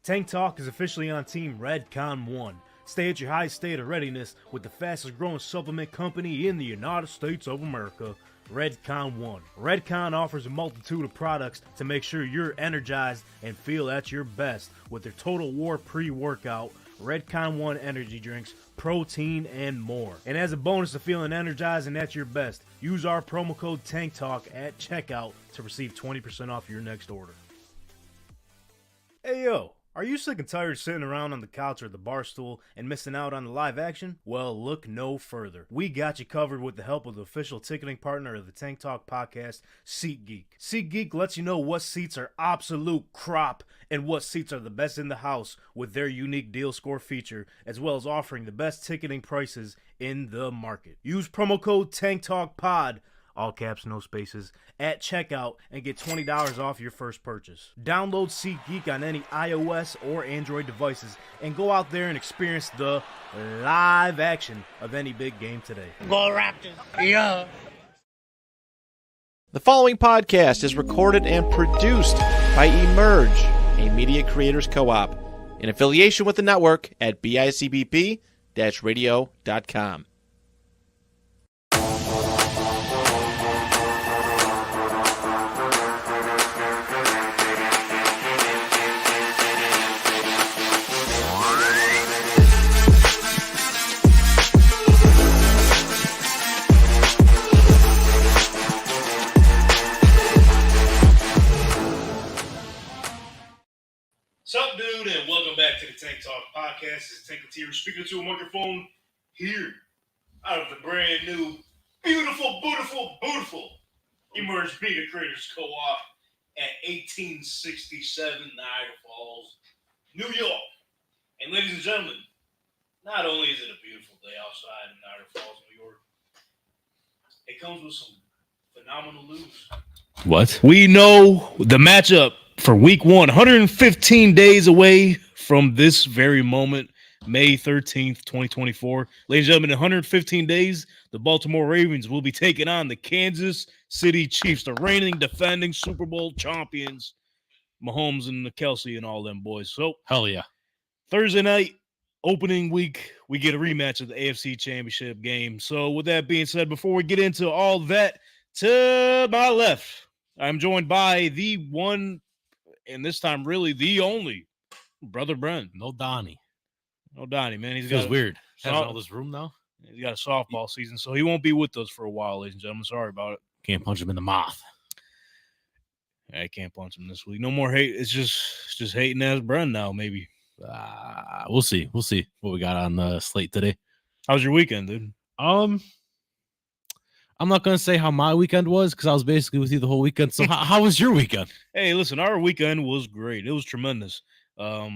Tank Talk is officially on Team Redcon 1. Stay at your highest state of readiness with the fastest growing supplement company in the United States of America, Redcon 1. Redcon offers a multitude of products to make sure you're energized and feel at your best with their Total War pre-workout, Redcon 1 energy drinks, protein, and more. And as a bonus to feeling energized and at your best, use our promo code TANKTALK at checkout to receive 20% off your next order. Hey yo, are you sick and tired of sitting around on the couch or the bar stool and missing out on the live action? Well, look no further. We got you covered with the help of the official ticketing partner of the Tank Talk podcast, SeatGeek. SeatGeek lets you know what seats are absolute crop and what seats are the best in the house with their unique deal score feature, as well as offering the best ticketing prices in the market. Use promo code TANKTALKPOD, all caps, no spaces, at checkout and get $20 off your first purchase. Download SeatGeek on any iOS or Android devices and go out there and experience the live action of any big game today. Go Raptors! Yeah! The following podcast is recorded and produced by Emerge, a media creators co-op, in affiliation with the network at bicbp-radio.com. Sup, dude, and welcome back to the Tank Talk podcast. This is Tank Latira speaking to a microphone here out of the brand new, beautiful Emerge Media Creators Co-op at 1867 Niagara Falls, New York. And ladies and gentlemen, not only is it a beautiful day outside in Niagara Falls, New York, it comes with some phenomenal news. What? We know the matchup for week 115 days away from this very moment, May 13th, 2024. Ladies and gentlemen, in 115 days, the Baltimore Ravens will be taking on the Kansas City Chiefs, the reigning, defending Super Bowl champions, Mahomes and the Kelsey and all them boys. So, Hell yeah. Thursday night, opening week, we get a rematch of the AFC Championship game. So, with that being said, before we get into all that, to my left, I'm joined by the one, and this time really the only, Brother Brent. No Donnie. No Donnie, man. He's Feels got weird. Having soft- all this room now. He's got a softball season, so he won't be with us for a while, ladies and gentlemen. Sorry about it. Can't punch him in the mouth. I can't punch him this week. No more hate. It's just hating ass Brent now, maybe. We'll see. We'll see what we got on the slate today. How's your weekend, dude? I'm not gonna say how my weekend was because I was basically with you the whole weekend. So how was your weekend? Hey, listen, our weekend was great. It was tremendous. I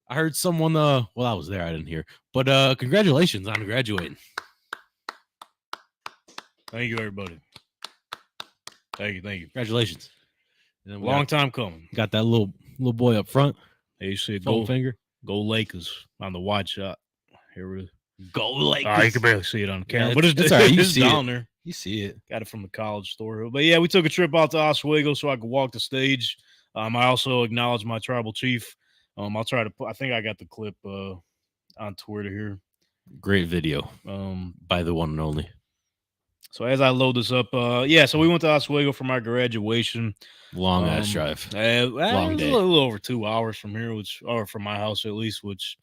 heard someone. Well, I was there. I didn't hear, but congratulations on graduating. Thank you, everybody. Thank you. Congratulations. And then Long time coming. Got that little boy up front. Hey, you see it, Foam finger. Go Lakers on the wide shot. Here it is. Go Lakers. All right, you can barely see it on the camera, Yeah, but it's all right. You it's see down it. there. You see it. Got it from the college store. But yeah, we took a trip out to Oswego so I could walk the stage. I also acknowledged my tribal chief. I'll try to put, I think I got the clip on Twitter here. Great video. By the one and only. So as I load this up, so we went to Oswego for my graduation. Long ass drive. Long day. A little over 2 hours from here, or from my house at least, which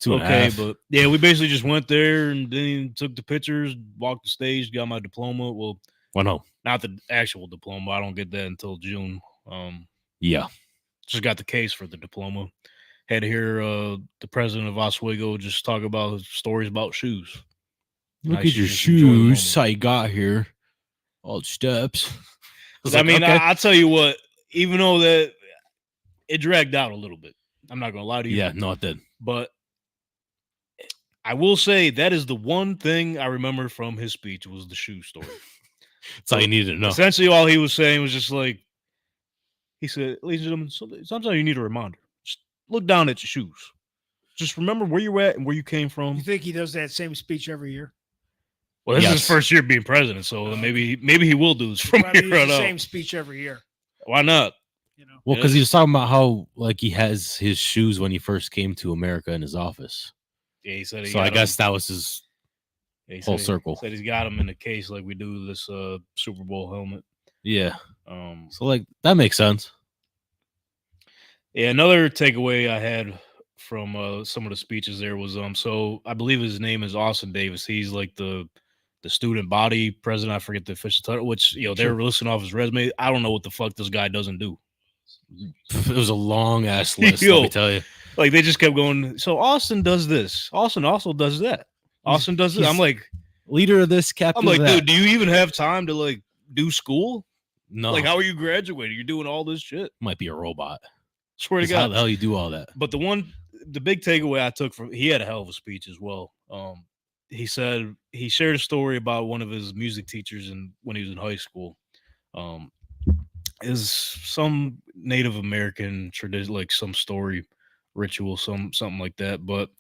Two and a half. but yeah, we basically just went there and then took the pictures, walked the stage, got my diploma. Well, no. not the actual diploma. I don't get that until June. Yeah. Just got the case for the diploma. Had to hear the president of Oswego just talk about stories about shoes. Look Nice, at your just enjoy the moment. shoes. How you got here. All the steps. I'll tell you what, even though that it dragged out a little bit, I'm not going to lie to you. Yeah, no, it did. But I will say that is the one thing I remember from his speech was the shoe story. That's all you needed to know. Essentially, all he was saying was just like, he said, ladies and gentlemen, sometimes you need a reminder. Just look down at your shoes. Just remember where you're at and where you came from. You think he does that same speech every year? Well, this is Yes. his first year being president, so maybe he will do this from Well, I mean, here on it's the out. same speech every year. Why not? You know. Well, because he was talking about how like he has his shoes when he first came to America in his office. Yeah, he said. So I guess that was his whole circle. Said he's got him in the case like we do this Super Bowl helmet. Yeah. So like that makes sense. Yeah, another takeaway I had from some of the speeches there was so I believe his name is Austin Davis. He's like the student body president. I forget the official title, which they were listing off his resume. I don't know what the fuck this guy doesn't do. It was a long ass list, let me tell you. Like they just kept going. So Austin does this. Austin also does that. Austin does this. I'm like, leader of this, captain. I'm like, of that. dude, do you even have time to like do school? No. Like, how are you graduating? You're doing all this shit. Might be a robot. Swear to God. How the hell you do all that? But the big takeaway I took from, he had a hell of a speech as well. He said he shared a story about one of his music teachers when he was in high school. Is some Native American tradition, like some story, ritual, something like that. But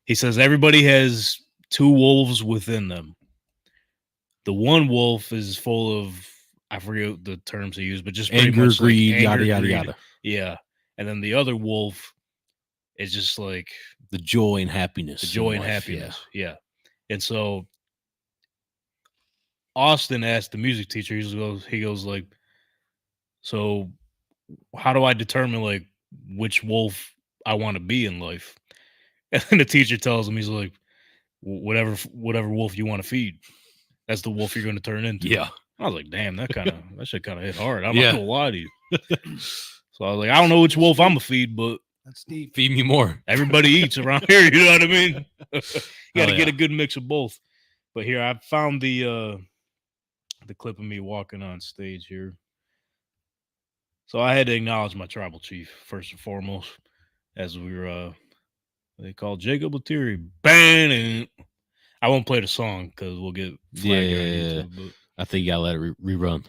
he says everybody has two wolves within them. The one wolf is full of, I forget the terms he used, but just pretty anger, much greed, like yada anger, yada greed. yada. Yeah, and then the other wolf is just like the joy and happiness. The joy and life, happiness. Yeah. And so Austin asked the music teacher, he goes like, so how do I determine like which wolf I want to be in life? And then the teacher tells him, he's like, whatever wolf you want to feed, that's the wolf you're going to turn into. Yeah. I was like, damn, that shit kind of hit hard. I'm not gonna lie to you. So I was like, I don't know which wolf I'm gonna feed, but that's deep. Feed me more. Everybody eats around here, you know what I mean? You got to get a good mix of both. But here I found the clip of me walking on stage here. So I had to acknowledge my tribal chief first and foremost, as we were they called Jacob Lettieri. Bang! I won't play the song because we'll get flagged on YouTube, but I think you gotta let it rerun.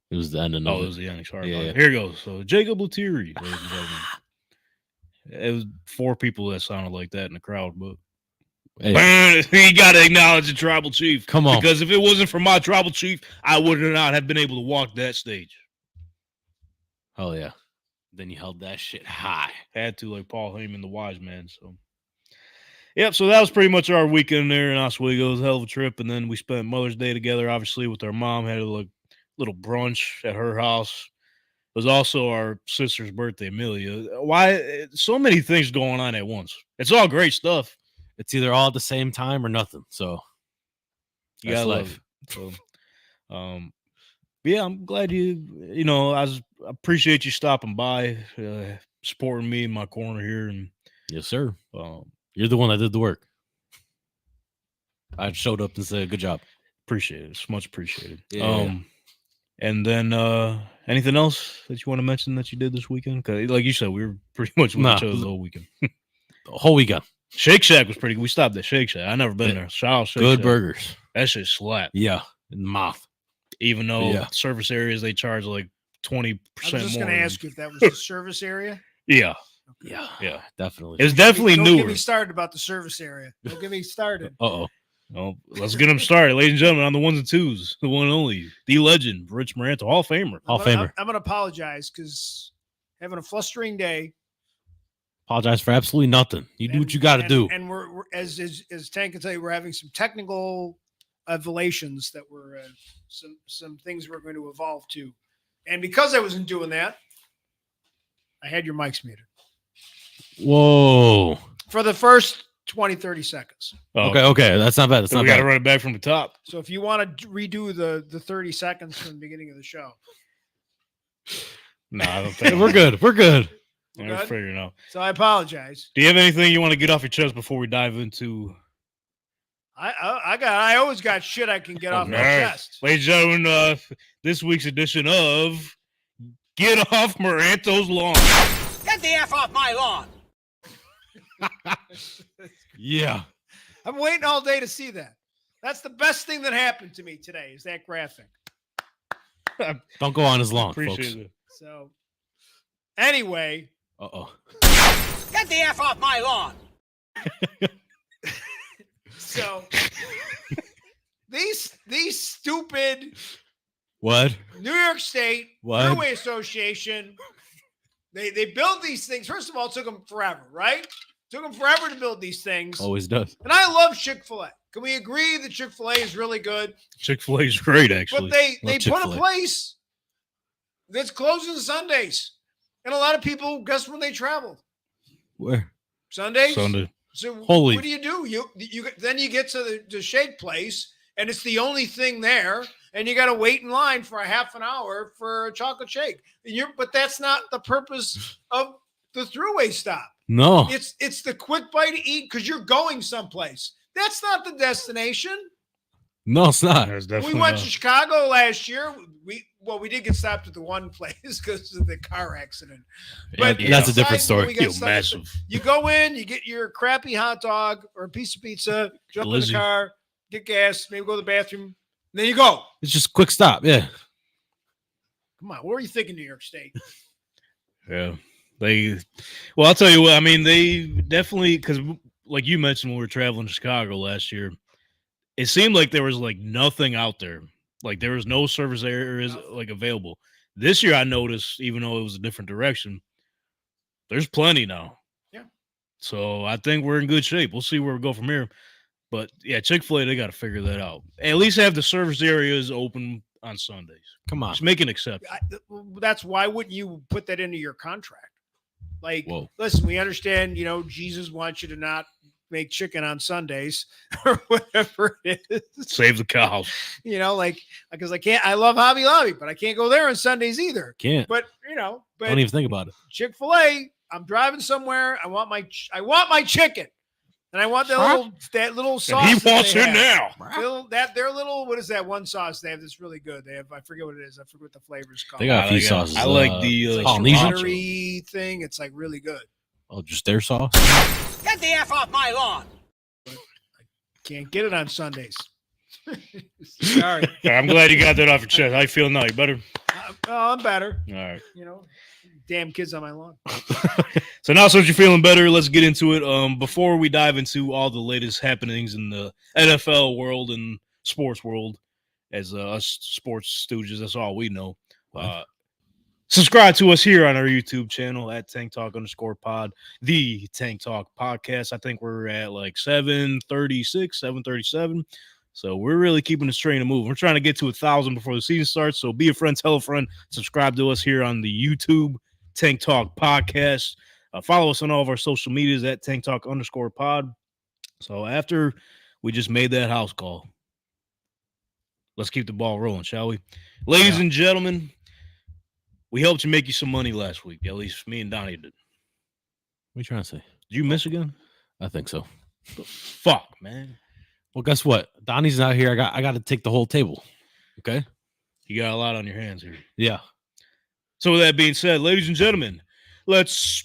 It was the ending. It was the ending. Sorry about it. Here goes. So Jacob Lettieri, ladies and gentlemen. It was 4 people that sounded like that in the crowd, but you got to acknowledge the tribal chief. Come on, because if it wasn't for my tribal chief, I would not have been able to walk that stage. Oh yeah. Then you held that shit high. Had to, like Paul Heyman, the wise man. So, yep. So that was pretty much our weekend there in Oswego. It was a hell of a trip, and then we spent Mother's Day together, obviously with our mom. Had a little brunch at her house. It was also our sister's birthday, Amelia. Why so many things going on at once? It's all great stuff. It's either all at the same time or nothing. So you gotta love it. So, yeah, I'm glad I appreciate you stopping by, supporting me in my corner here. And yes, sir. You're the one that did the work. I showed up and said, "Good job." Appreciate it. It's much appreciated. Yeah. And then anything else that you want to mention that you did this weekend? Because like you said, we were pretty much with each other the whole weekend. The whole weekend. Shake Shack was pretty good. We stopped at Shake Shack. I never been there. Shout out Shake Good Shack. burgers. That shit slap. Yeah. In the mouth. Even though service areas, they charge like 20% more. I was just going to ask you if that was the service area. Yeah. Okay. Yeah. Definitely. It was definitely Don't newer. get me started about the service area. Don't get me started. Uh-oh. Well, let's get him started, ladies and gentlemen, on the ones and twos, the one and only, the legend, Rich Moranto, Hall of Famer. Hall of Famer. I'm going to apologize because having a flustering day. Apologize for absolutely nothing. You do what you got to do. And we're as Tank can tell you, we're having some technical evolutions that were some things we're going to evolve to. And because I wasn't doing that, I had your mics muted. Whoa. For the first 20, 30 seconds. Oh, okay. That's not bad. That's so not we bad. got to run it back from the top. So if you want to redo the 30 seconds from the beginning of the show. No, I don't think We're good. We're good. We're figuring out. So I apologize. Do you have anything you want to get off your chest before we dive into? I always got shit I can get off my chest. Ladies and gentlemen, this week's edition of Get Off Moranto's Lawn. Get the F off my lawn. Yeah. I'm waiting all day to see that. That's the best thing that happened to me today is that graphic. Don't go on his lawn, Appreciate folks. it. So anyway. Uh-oh. Get the F off my lawn. So these stupid What? New York State What? Thruway Association. They build these things. First of all, it took them forever, right? Took them forever to build these things. Always does. And I love Chick-fil-A. Can we agree that Chick-fil-A is really good? Chick-fil-A is great, actually. But they Love put a Chick-fil-A. place that's closing Sundays. And a lot of people, guess when they travel? Where? Sundays? Sunday. So Holy- what do? You then you get to the shake place, and it's the only thing there, and you got to wait in line for a half an hour for a chocolate shake. But that's not the purpose of the Thruway stop. No. It's the quick bite to eat because you're going someplace. That's not the destination. No, it's not. There's We definitely went not. to Chicago last year. We did get stopped at the one place because of the car accident. But Yeah, that's a different aside from story. we got Yo, stuck at the- massive. You go in, you get your crappy hot dog or a piece of pizza, jump in Lizzie. the car, get gas, maybe go to the bathroom, and then you go. It's just a quick stop. Yeah. Come on, what were you thinking, New York State? Yeah. Well, I'll tell you what, I mean, they definitely, because like you mentioned when we were traveling to Chicago last year, it seemed like there was like nothing out there. Like there was no service areas like available. This year I noticed, even though it was a different direction, there's plenty now. Yeah. So I think we're in good shape. We'll see where we go from here. But yeah, Chick-fil-A, they got to figure that out. At least have the service areas open on Sundays. Come on. Just make an exception. That's why wouldn't you put that into your contract? Like, Whoa. listen, we understand, Jesus wants you to not make chicken on Sundays or whatever it is. Save the cows. Because I love Hobby Lobby, but I can't go there on Sundays either. Can't. But Don't even think about it. Chick-fil-A, I'm driving somewhere. I want my chicken, and I want that little sauce. And he that wants they it have. now. Their little, what is that one sauce they have that's really good? I forget what it is. I forget what the flavor's called. They got a few I sauces. I like the It's like Polynesian? buttery thing. It's like really good. Oh, just their sauce? Get the F off my lawn. Can't get it on Sundays. Sorry. I'm glad you got that off your chest. How you feel now? You better? I'm better. All right. Damn kids on my lawn. So now since you're feeling better, let's get into it. Before we dive into all the latest happenings in the NFL world and sports world, as us sports stooges, that's all we know. Subscribe to us here on our YouTube channel at Tank Talk _pod, the Tank Talk podcast. I think we're at like 736, 737. So we're really keeping this train moving. We're trying to get to 1,000 before the season starts. So be a friend, tell a friend, subscribe to us here on the YouTube Tank Talk podcast. Follow us on all of our social medias at Tank Talk _pod. So after we just made that house call, let's keep the ball rolling, shall we? Ladies and gentlemen, we helped you make you some money last week. At least me and Donnie did. What are you trying to say? Did you miss again? I think so. Fuck, man. Well, guess what? Donnie's not here. I got to take the whole table. Okay? You got a lot on your hands here. Yeah. So with that being said, ladies and gentlemen, let's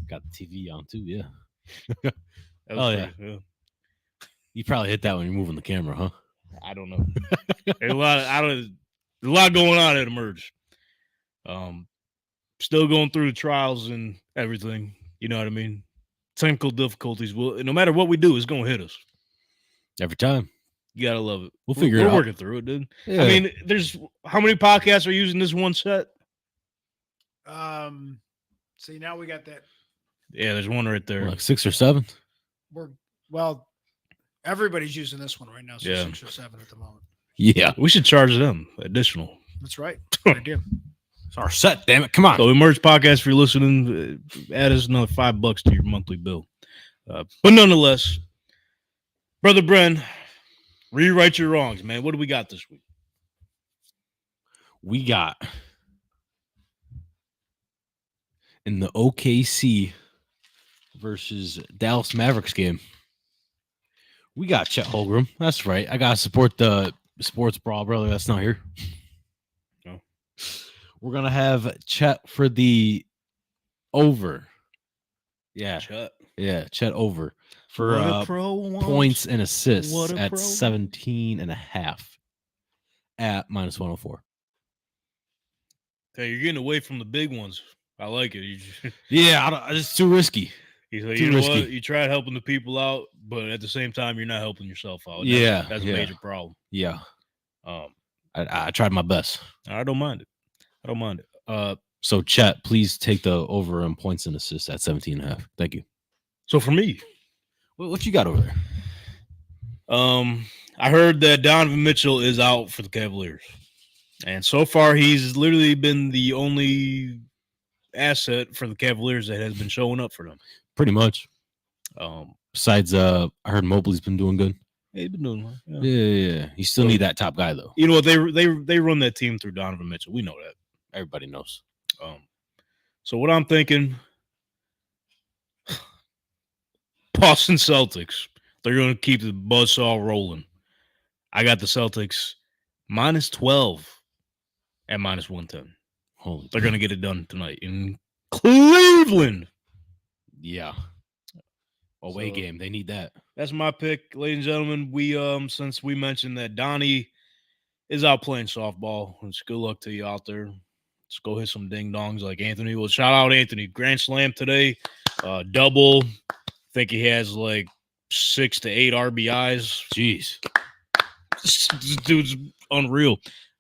Got the TV on too. Yeah. That was Oh, yeah. pretty- You probably hit that when you're moving the camera, huh? I don't know. There's a lot going on at Emerge. Still going through the trials and everything. You know what I mean? Technical difficulties. Well, no matter what we do, it's gonna hit us. Every time. You gotta love it. We'll figure it We're out. working through it, dude. Yeah. I mean, there's how many podcasts are using this one set? See, now we got that. Yeah, there's one right there. Like 6 or 7. Everybody's using this one right now. So Yeah. 6 or 7 at the moment. Yeah. We should charge them additional. That's right. Good idea. It's our set, damn it. Come on. So Emerge Podcast, if you're listening, add us another $5 to your monthly bill. But nonetheless, Brother Bren, rewrite your wrongs, man. What do we got this week? We got in the OKC versus Dallas Mavericks game. We got Chet Holmgren. That's right. I gotta support the sports brawl brother that's not here. No. We're gonna have Chet for the over. Yeah, Chet. Chet over for What a pro wants. points and assists What a at pro. 17.5 at -104. Hey, you're getting away from the big ones. I like it. Yeah, it's too risky. He's like, Too you know risky. what? You tried helping the people out, but at the same time, you're not helping yourself out. That's a major problem. Yeah. Um, I tried my best. I don't mind it. So, chat, please take the over in points and assists at 17.5. Thank you. So for me, What you got over there? I heard that Donovan Mitchell is out for the Cavaliers. And so far, he's literally been the only asset for the Cavaliers that has been showing up for them. Pretty much. Besides, I heard Mobley's been doing good. He's been doing well. Yeah. You still need that top guy, though. You know what? They run that team through Donovan Mitchell. We know that. Everybody knows. So what I'm thinking, Boston Celtics, they're going to keep the buzzsaw rolling. I got the Celtics -12 at -110. Holy, they're going to get it done tonight in Cleveland. Yeah. Away game. They need that. That's my pick, ladies and gentlemen. We since we mentioned that Donnie is out playing softball, it's good luck to you out there. Let's go hit some ding dongs like Anthony. Well, shout out Anthony. Grand slam today. Double. I think he has like 6 to 8 RBIs. Jeez. This dude's unreal.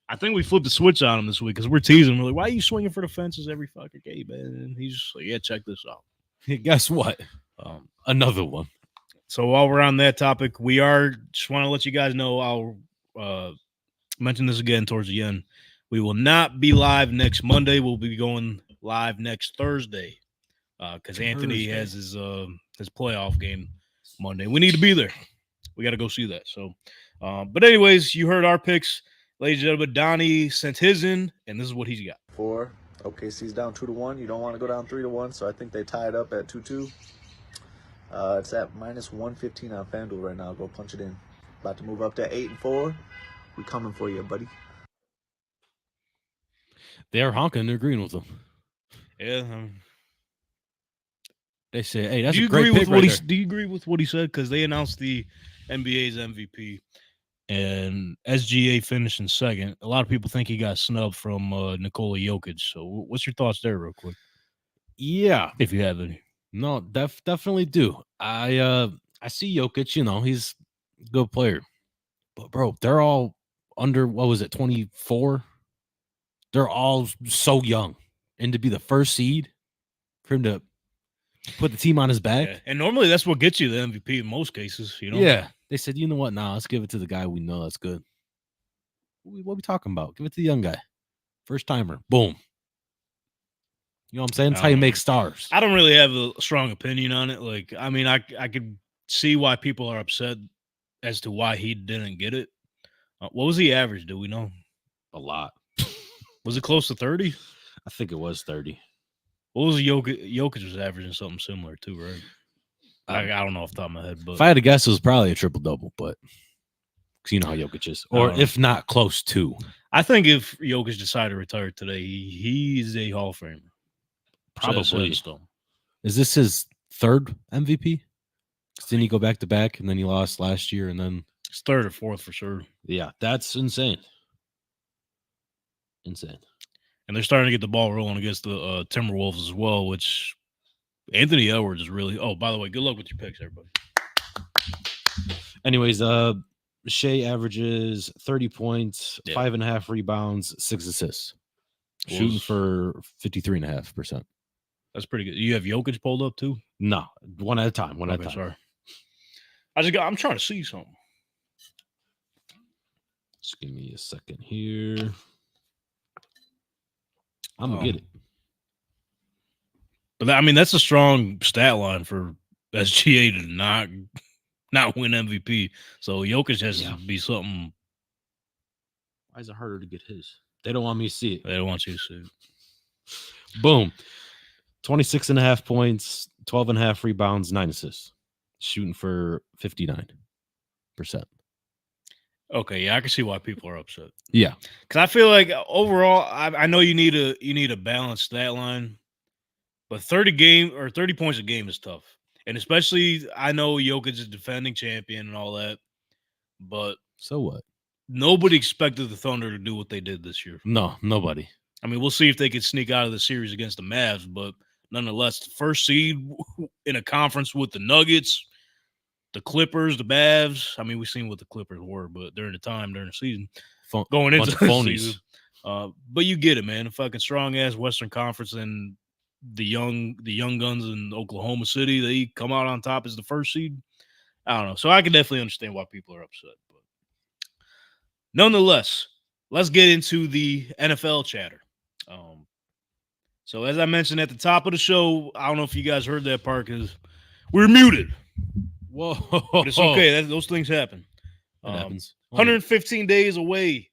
I think we flipped the switch on him this week because we're teasing him. We're like, why are you swinging for the fences every fucking game, man? And he's just like, yeah, check this out. Guess what? Another one. So while we're on that topic, we just want to let you guys know, I'll mention this again towards the end. We will not be live next Monday. We'll be going live next Thursday because Anthony has his playoff game Monday. We need to be there. We got to go see that. So, but anyways, you heard our picks, ladies and gentlemen. Donnie sent his in, and this is what he's got. 4. OKC's down 2-1. You don't want to go down 3-1, so I think they tied up at 2-2. It's at -115 on FanDuel right now. Go punch it in. About to move up to 8-4. We coming for you, buddy. They're honking. They're agreeing with them. Yeah. They say, "Hey, that's do you a great agree pick with right there." Do you agree with what he said? Because they announced the NBA's MVP, and SGA finished in second. A lot of people think he got snubbed from Nikola Jokic. So, what's your thoughts there, real quick? Yeah, if you have any. No, definitely do. I see Jokic. You know, he's a good player, but bro, they're all under. What was it? 24. They're all so young, and to be the first seed for him to put the team on his back. Yeah. And normally that's what gets you the MVP in most cases, you know? Yeah. They said, you know what? Nah, let's give it to the guy we know that's good. What are we talking about? Give it to the young guy. First timer. Boom. You know what I'm saying? That's how you make stars. I don't really have a strong opinion on it. Like, I mean, I could see why people are upset as to why he didn't get it. What was the average? Do we know? A lot. Was it close to 30? I think it was 30. What was Jokic was averaging something similar too, right? I don't know off the top of my head, but if I had to guess, it was probably a triple-double, but because you know how Jokic is. Or if not, close to. I think if Jokic decided to retire today, he's a Hall of Famer. Probably. Is this his third MVP? Didn't he go back-to-back, and then he lost last year, and then... It's third or fourth for sure. Yeah, that's insane. Insane. And they're starting to get the ball rolling against the Timberwolves as well, which Anthony Edwards is really... Oh, by the way, good luck with your picks, everybody. Anyways, Shea averages 30 points, 5.5 rebounds, 6 assists. Shooting for 53.5%. That's pretty good. You have Jokic pulled up too? No, one at a time. One at a time. Sorry. I'm trying to see something. Just give me a second here. I'm gonna get it. But I mean, that's a strong stat line for SGA to not win MVP. So Jokic has to be something. Why is it harder to get his? They don't want me to see it. They don't want you to see it. Boom. 26.5 points, 12.5 rebounds, 9 assists. Shooting for 59%. Okay, yeah, I can see why people are upset. Yeah. Because I feel like overall, I know you need a balanced stat line, but 30 points a game is tough. And especially, I know Jokic is defending champion and all that, but so what? Nobody expected the Thunder to do what they did this year. No, nobody. I mean, we'll see if they can sneak out of the series against the Mavs, but nonetheless, the first seed in a conference with the Nuggets, the Clippers, the Mavs. I mean, we've seen what the Clippers were, but during the season, going into the season. But you get it, man. A fucking strong ass Western Conference, and the young guns in Oklahoma City, they come out on top as the first seed. I don't know. So I can definitely understand why people are upset. But nonetheless, let's get into the NFL chatter. So as I mentioned at the top of the show, I don't know if you guys heard that part because we're muted. Whoa. But it's okay. Those things happen. That happens. 115 days away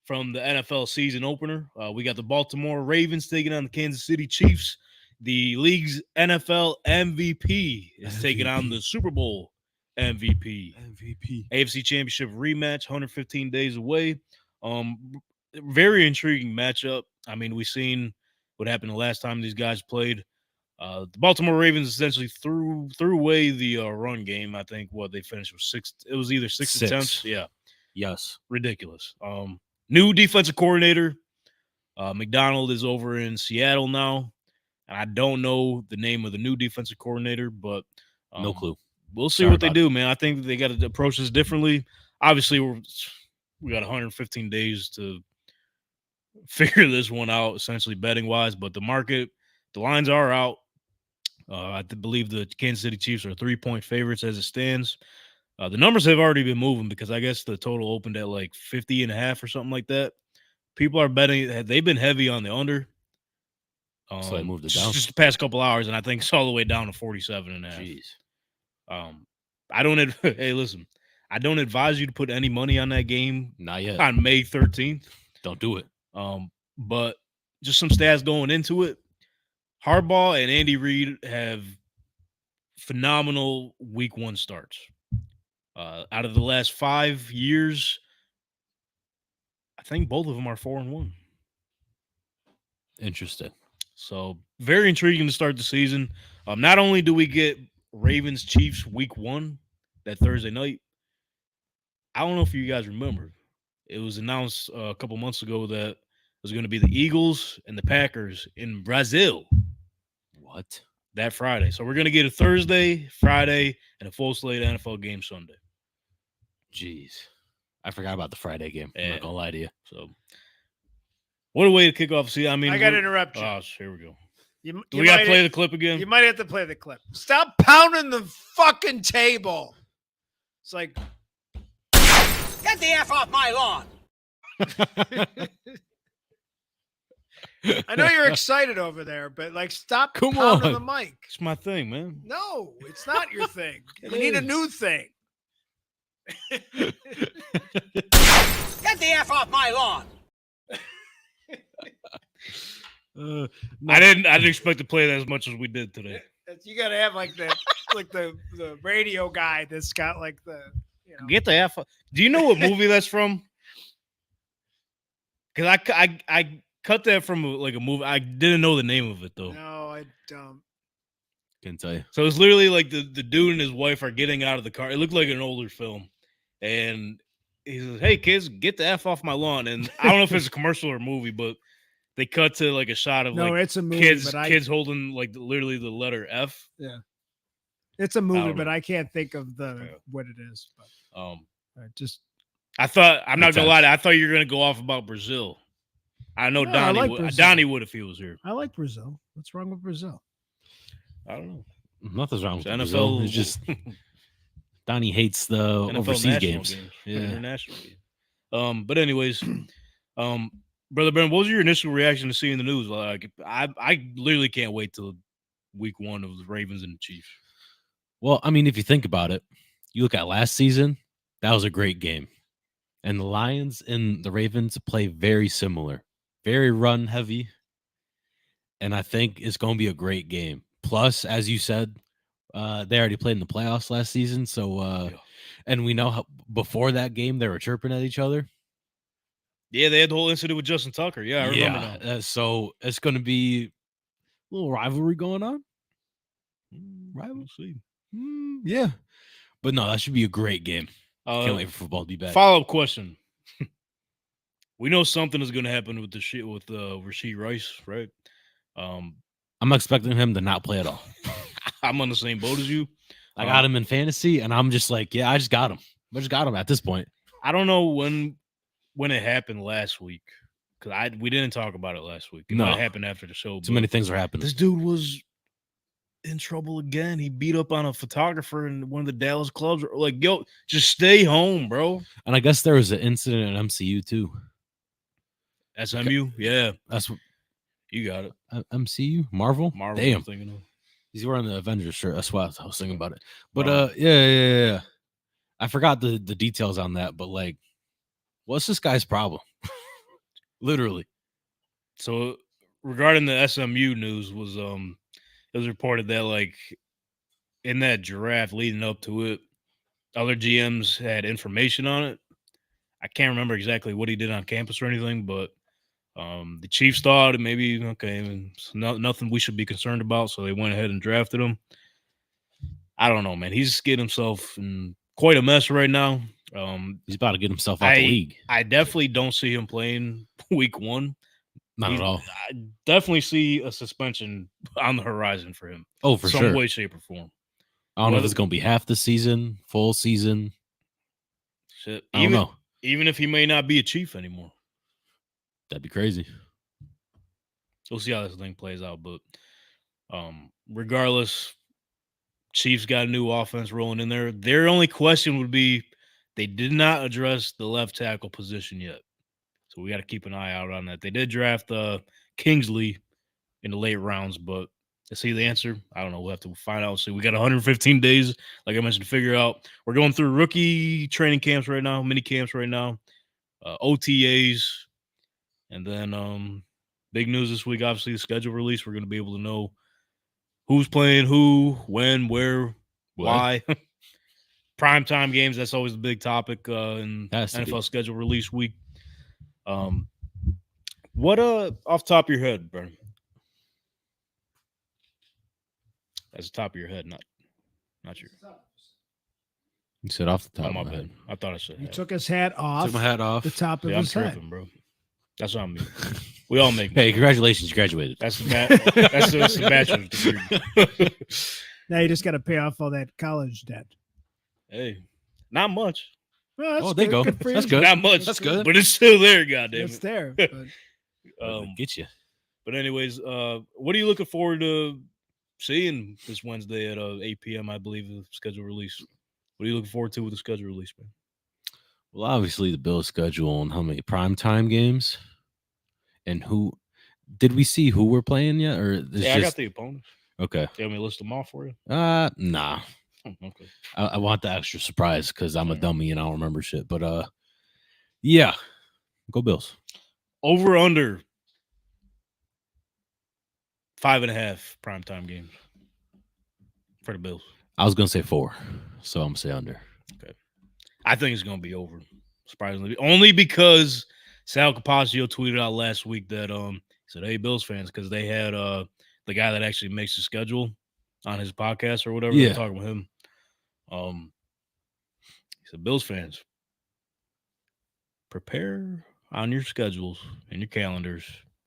from the NFL season opener. We got the Baltimore Ravens taking on the Kansas City Chiefs. The league's NFL MVP is taking on the Super Bowl MVP. AFC Championship rematch, 115 days away. Very intriguing matchup. I mean, we've seen what happened the last time these guys played. The Baltimore Ravens essentially threw away the run game. I think they finished with 6. It was either 6 attempts. Yeah. Yes. Ridiculous. New defensive coordinator. McDonald is over in Seattle now. And I don't know the name of the new defensive coordinator, but no clue. We'll see what they do, man. I think they got to approach this differently. Obviously, we got 115 days to figure this one out, essentially betting wise. But the lines are out. I believe the Kansas City Chiefs are 3-point favorites as it stands. The numbers have already been moving because I guess the total opened at like 50.5 or something like that. People are betting. They've been heavy on the under. So they moved it down just the past couple hours, and I think it's all the way down to 47.5. Jeez. I don't. Hey, listen. I don't advise you to put any money on that game. Not yet. On May 13th. Don't do it. But just some stats going into it. Harbaugh and Andy Reid have phenomenal week 1 starts. Out of the last 5 years, I think both of them are 4-1. Interesting. So very intriguing to start the season. Not only do we get Ravens Chiefs week 1 that Thursday night, I don't know if you guys remember. It was announced a couple months ago that it was going to be the Eagles and the Packers in Brazil. What? That Friday. So we're going to get a Thursday, Friday, and a full slate NFL game Sunday. Jeez. I forgot about the Friday game. I'm not going to lie to you. So what a way to kick off. See, I mean, I got to interrupt you. Oh, here we go. Do we got to play the clip again? You might have to play the clip. Stop pounding the fucking table. It's like, Get the F off my lawn. I know you're excited over there, but like, stop Come pounding on. the mic. It's my thing, man. No, it's not your thing. It You need a is. new thing. Get the F off my lawn. I didn't expect to play that as much as we did today. You got to have like the radio guy that's got like the, you know. Get the F. Do you know what movie that's from? Because I cut that from like a movie. I didn't know the name of it though. No, I don't. Can't tell you. So it's literally like the dude and his wife are getting out of the car. It looked like an older film, and he says, "Hey kids, get the F off my lawn." And I don't know if it's a commercial or a movie, but they cut to like a shot of No, like it's a movie. kids holding like literally the letter F. Yeah, it's a movie, don't but know. I can't think of what it is. But just I thought I'm not Makes gonna lie. sense. I thought you were gonna go off about Brazil. I know No, I Donnie. like would, Brazil. Donnie would if he was here. I like Brazil. What's wrong with Brazil? I don't know. Nothing's wrong with It's Brazil. NFL. It's just Donnie hates the NFL overseas national games. Yeah. International games. But anyways, Brother Ben, what was your initial reaction to seeing the news? Like, I literally can't wait till week 1 of the Ravens and the Chiefs. Well, I mean, if you think about it, you look at last season, that was a great game. And the Lions and the Ravens play very similar, very run heavy. And I think it's going to be a great game. Plus, as you said, they already played in the playoffs last season. So, and we know how before that game, they were chirping at each other. Yeah, they had the whole incident with Justin Tucker. Yeah, I remember now. So it's going to be a little rivalry going on. We'll see. Yeah. But no, that should be a great game. Can't wait for football to be back. Follow-up question. We know something is going to happen with the shit with Rasheed Rice, right? I'm expecting him to not play at all. I'm on the same boat as you. I got him in fantasy, and I'm just like, yeah, I just got him. I just got him at this point. I don't know when it happened last week because we didn't talk about it last week. It No. might have happened after the show. Too many things are happening. This dude was in trouble again. He beat up on a photographer in one of the Dallas clubs. Like, yo, just stay home, bro. And I guess there was an incident at MCU too. SMU, yeah, That's what you got it. MCU, Marvel. Marvel, Damn, I'm thinking of. he's wearing the Avengers shirt. That's why I was thinking about it. But Oh. yeah. I forgot the details on that. But like, what's this guy's problem? Literally. So regarding the SMU news was it was reported that like in that draft leading up to it, other GMs had information on it. I can't remember exactly what he did on campus or anything, but the Chiefs thought it maybe it's nothing we should be concerned about, so they went ahead and drafted him. I don't know, man. He's getting himself in quite a mess right now. He's about to get himself out the league. I definitely don't see him playing week 1. Not at all. I definitely see a suspension on the horizon for him. Oh, for some sure. way, shape, or form. I don't know if it's going to be half the season, full season. Shit. I don't know. Even if he may not be a Chief anymore. That'd be crazy. We'll see how this thing plays out. But regardless, Chiefs got a new offense rolling in there. Their only question would be they did not address the left tackle position yet. So we got to keep an eye out on that. They did draft Kingsley in the late rounds, but to see the answer, I don't know. We'll have to find out. See, we got 115 days, like I mentioned, to figure out. We're going through rookie training camps right now, mini camps right now, OTAs, and then big news this week, obviously, the schedule release. We're going to be able to know who's playing who, when, where, why. Primetime games, that's always the big topic in NFL schedule release week. What off the top of your head, Brennan? That's the top of your head, not your. You said off the top. Oh, my bad. I thought I said. He took his hat off. Took my hat off. The top of Yeah, I'm his head. tripping, bro. That's what I mean. We all make. Hey, congratulations, you graduated. That's the bachelor's degree. Now you just got to pay off all that college debt. Hey, not much. Well, that's there you go. good for That's you. good. Not much. That's good. But it's still there. Goddamn It's it. there. But Get you. But anyways, what are you looking forward to seeing this Wednesday at 8 p.m. I believe the schedule release. What are you looking forward to with the schedule release, man? Well, obviously the Bills schedule and how many primetime games, and who did we see who we're playing yet? Or I got the opponents. Okay. You want me to list them off for you? Nah. Oh, okay. I want the extra surprise because I'm a dummy and I don't remember shit. But yeah, go Bills. Over under 5.5 primetime games for the Bills. I was gonna say 4, so I'm gonna say under. Okay. I think it's gonna be over, surprisingly. Only because Sal Capaccio tweeted out last week that he said, "Hey, Bills fans," because they had the guy that actually makes the schedule on his podcast or whatever. Yeah. They're talking with him. He said, "Bills fans, prepare on your schedules and your calendars.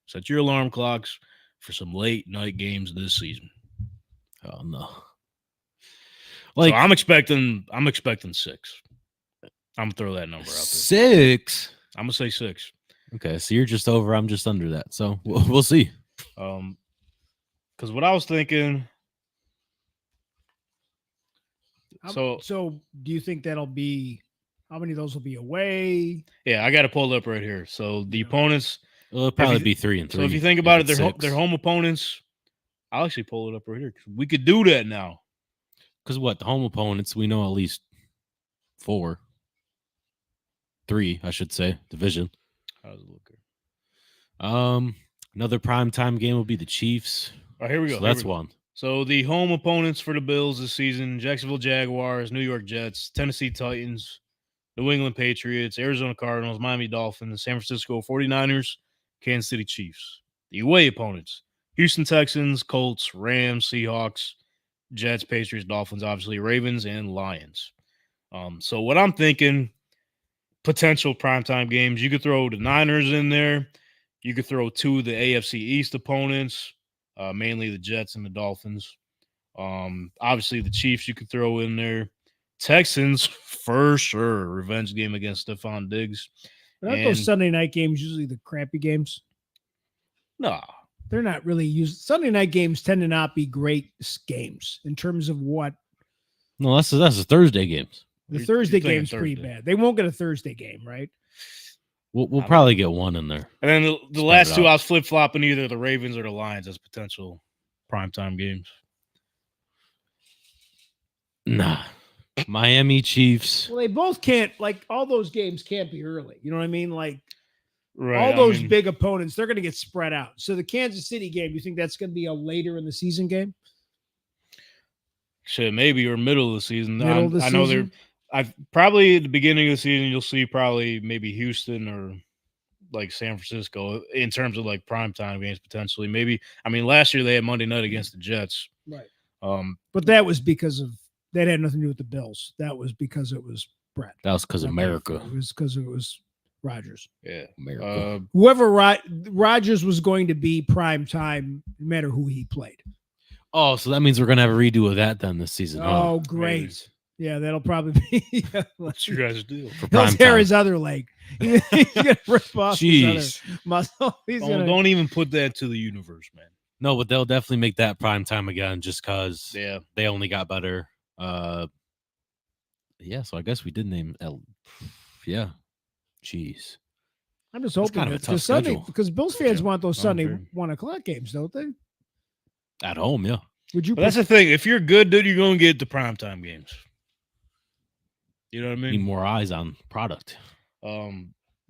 Set your alarm clocks for some late night games this season." Oh no. So I'm expecting 6. I'm gonna throw that number out there. 6. I'm gonna say 6. Okay, so you're just over. I'm just under that. So we'll see. Because what I was thinking. So do you think that'll be? How many of those will be away? yeah, I got to pull it up right here. So the opponents. It'll probably be 3 and 3. So if you think about it, it's their home opponents. I'll actually pull it up right here. We could do that now. Because what the home opponents we know at least 4, 3, I should say, division. How's it look here? Another primetime game will be the Chiefs. Oh, here we go. So that's one. So the home opponents for the Bills this season: Jacksonville Jaguars, New York Jets, Tennessee Titans, New England Patriots, Arizona Cardinals, Miami Dolphins, San Francisco 49ers, Kansas City Chiefs. The away opponents: Houston Texans, Colts, Rams, Seahawks, Jets, Patriots, Dolphins, obviously Ravens, and Lions. So what I'm thinking, potential primetime games, you could throw the Niners in there. You could throw 2 of the AFC East opponents. mainly the Jets and the Dolphins. Obviously the Chiefs you could throw in there. Texans for sure. Revenge game against Stephon Diggs. Aren't those And- Sunday night games usually the crappy games? Nah. They're not really used. Sunday night games tend to not be great games in terms of what No, that's the Thursday games. the You're Thursday thinking game's pretty Thursday. bad. They won't get a Thursday game, right? We'll probably get one in there. And then the Spread last it two, out. I was flip flopping either the Ravens or the Lions as potential primetime games. Nah. Miami Chiefs. Well, they both can't. Like all those games can't be early. You know what I mean? Like Right. all I those mean, big opponents, they're going to get spread out. So the Kansas City game, you think that's going to be a later in the season game? shit, maybe or middle of the season. Middle of the I know they're. season? I've probably at the beginning of the season you'll see probably maybe Houston or like San Francisco in terms of like primetime games potentially. Maybe I mean last year they had Monday night against the Jets. Right. But That was because of that had nothing to do with the Bills. That was because it was Brett. That was because of America. It was because it was Rodgers. yeah. America. Whoever Rodgers was going to be prime time, no matter who he played. Oh, so that means we're gonna have a redo of that then this season. huh? Oh, great. Yeah, that'll probably be. What's your guys' deal? For He'll prime tear time. his other leg. He's gonna rip off his Jeez. other muscle. He's gonna. Don't even put that to the universe, man. No, but they'll definitely make that prime time again just because Yeah. they only got better. Yeah, so I guess we did name yeah. Jeez. I'm just That's hoping kind of a that tough Sunday schedule. because Bills fans want those Sunday fair. 1:00 games, don't they? At home, yeah. Would you? But that's the thing. If you're good, dude, you're gonna get the primetime games. You know what I Need mean? more eyes on product. But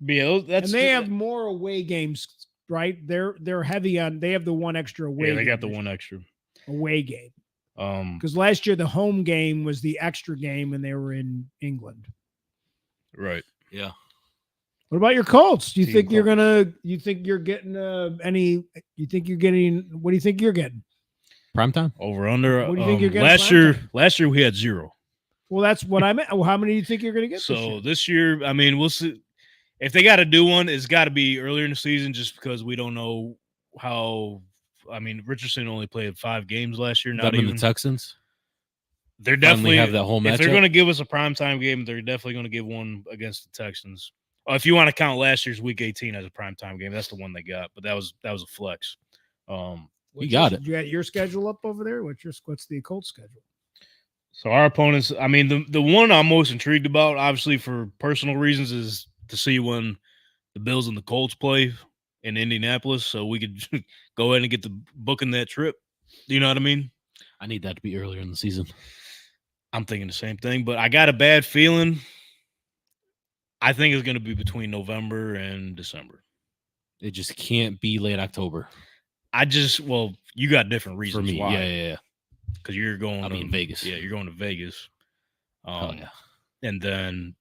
yeah, that's and they have more away games, right? They're heavy on. They have the one extra away. yeah, they got game the one extra. away game Um, because last year the home game was the extra game, and they were in England. right. Yeah. What about your Colts? Do you Team think you're Colts. gonna? You think you're getting any? You think you're getting? What do you think you're getting? Prime time? Over under. What do you think you're getting Last year we had 0. Well, that's what I meant. Well, how many do you think you're gonna get? So this year, I mean, we'll see. If they got to do one, it's got to be earlier in the season, just because we don't know how. I mean, Richardson only played 5 games last year. Not Them and even. the Texans? They're Finally definitely have that home If they're matchup? going to give us a primetime game, they're definitely going to give one against the Texans. If you want to count last year's Week 18 as a primetime game, that's the one they got. But that was a flex. You got it. You got your schedule up over there. What's the Colts schedule? So our opponents, I mean, the one I'm most intrigued about, obviously for personal reasons, is to see when the Bills and the Colts play in Indianapolis, so we could go ahead and get the booking that trip. Do you know what I mean? I need that to be earlier in the season. I'm thinking the same thing, but I got a bad feeling. I think it's going to be between November and December. It just can't be late October You got different for reasons me. why. Yeah. Because you're going I'll be in Vegas. Yeah, you're going to Vegas. Oh, yeah. And then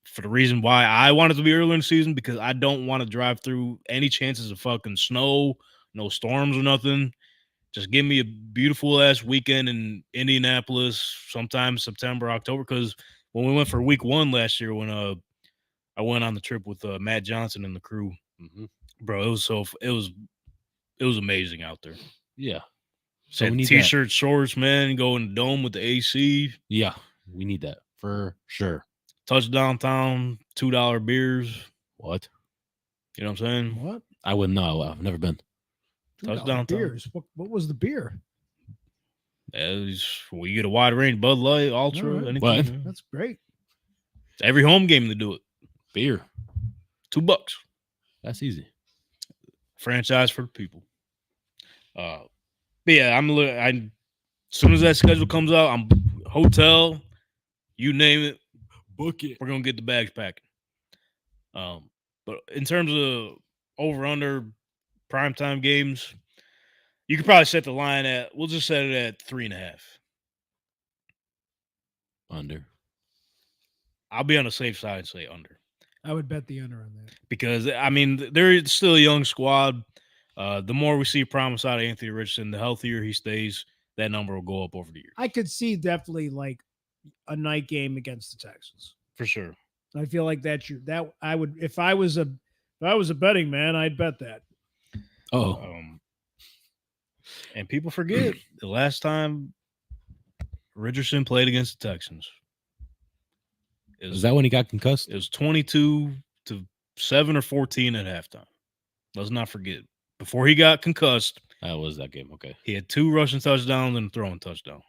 for the reason why I want it to be earlier in the season, because I don't want to drive through any chances of fucking snow, no storms or nothing. Just give me a beautiful ass weekend in Indianapolis sometime September, October. Because when we went for week 1 last year, when I went on the trip with Matt Johnson and the crew, bro, it was amazing out there. Yeah. So So we need t-shirt, shorts, man, go in the dome with the AC, that. Yeah. We need that for sure. touch downtown, $2 beers. What? You know what I'm saying? What? I wouldn't know. I've never been. Touch $2 downtown. beers. What was the beer? We get a wide range, Bud Light, Ultra, All right. anything. What? man. That's great. Every home game to do it. Beer. $2. That's easy. Franchise for the people. But yeah, as soon as that schedule comes out, I'm hotel, you name it, Book it. we're gonna get the bags packing. But in terms of over under primetime games, you could probably set the line we'll just set it at 3.5. Under. I'll be on the safe side and say under. I would bet the under on that. Because I mean they're still a young squad. The more we see promise out of Anthony Richardson, the healthier he stays, that number will go up over the years. I could see definitely like a night game against the Texans. For sure. I feel like I would if I was a betting man, I'd bet that. Oh. And people forget the last time Richardson played against the Texans. Is that when he got concussed? It was 22-7 or 14 at halftime. Let's not forget. Before he got concussed, That was that game. Okay. he had 2 rushing touchdowns and a throwing touchdown.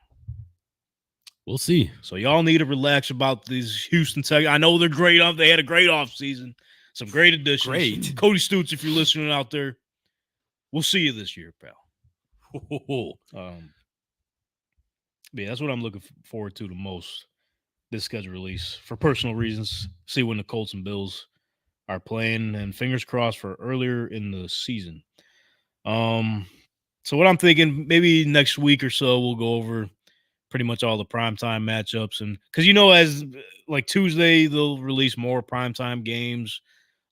We'll see. So y'all need to relax about these Houston Texans. I know they're great. They had a great offseason. Some great additions. Great. Cody Stoots, if you're listening out there, we'll see you this year, pal. Yeah, that's what I'm looking forward to the most, this schedule release. For personal reasons, see when the Colts and Bills are playing, and fingers crossed for earlier in the season. So what I'm thinking, maybe next week or so, we'll go over pretty much all the primetime matchups. And because, as like Tuesday, they'll release more primetime games.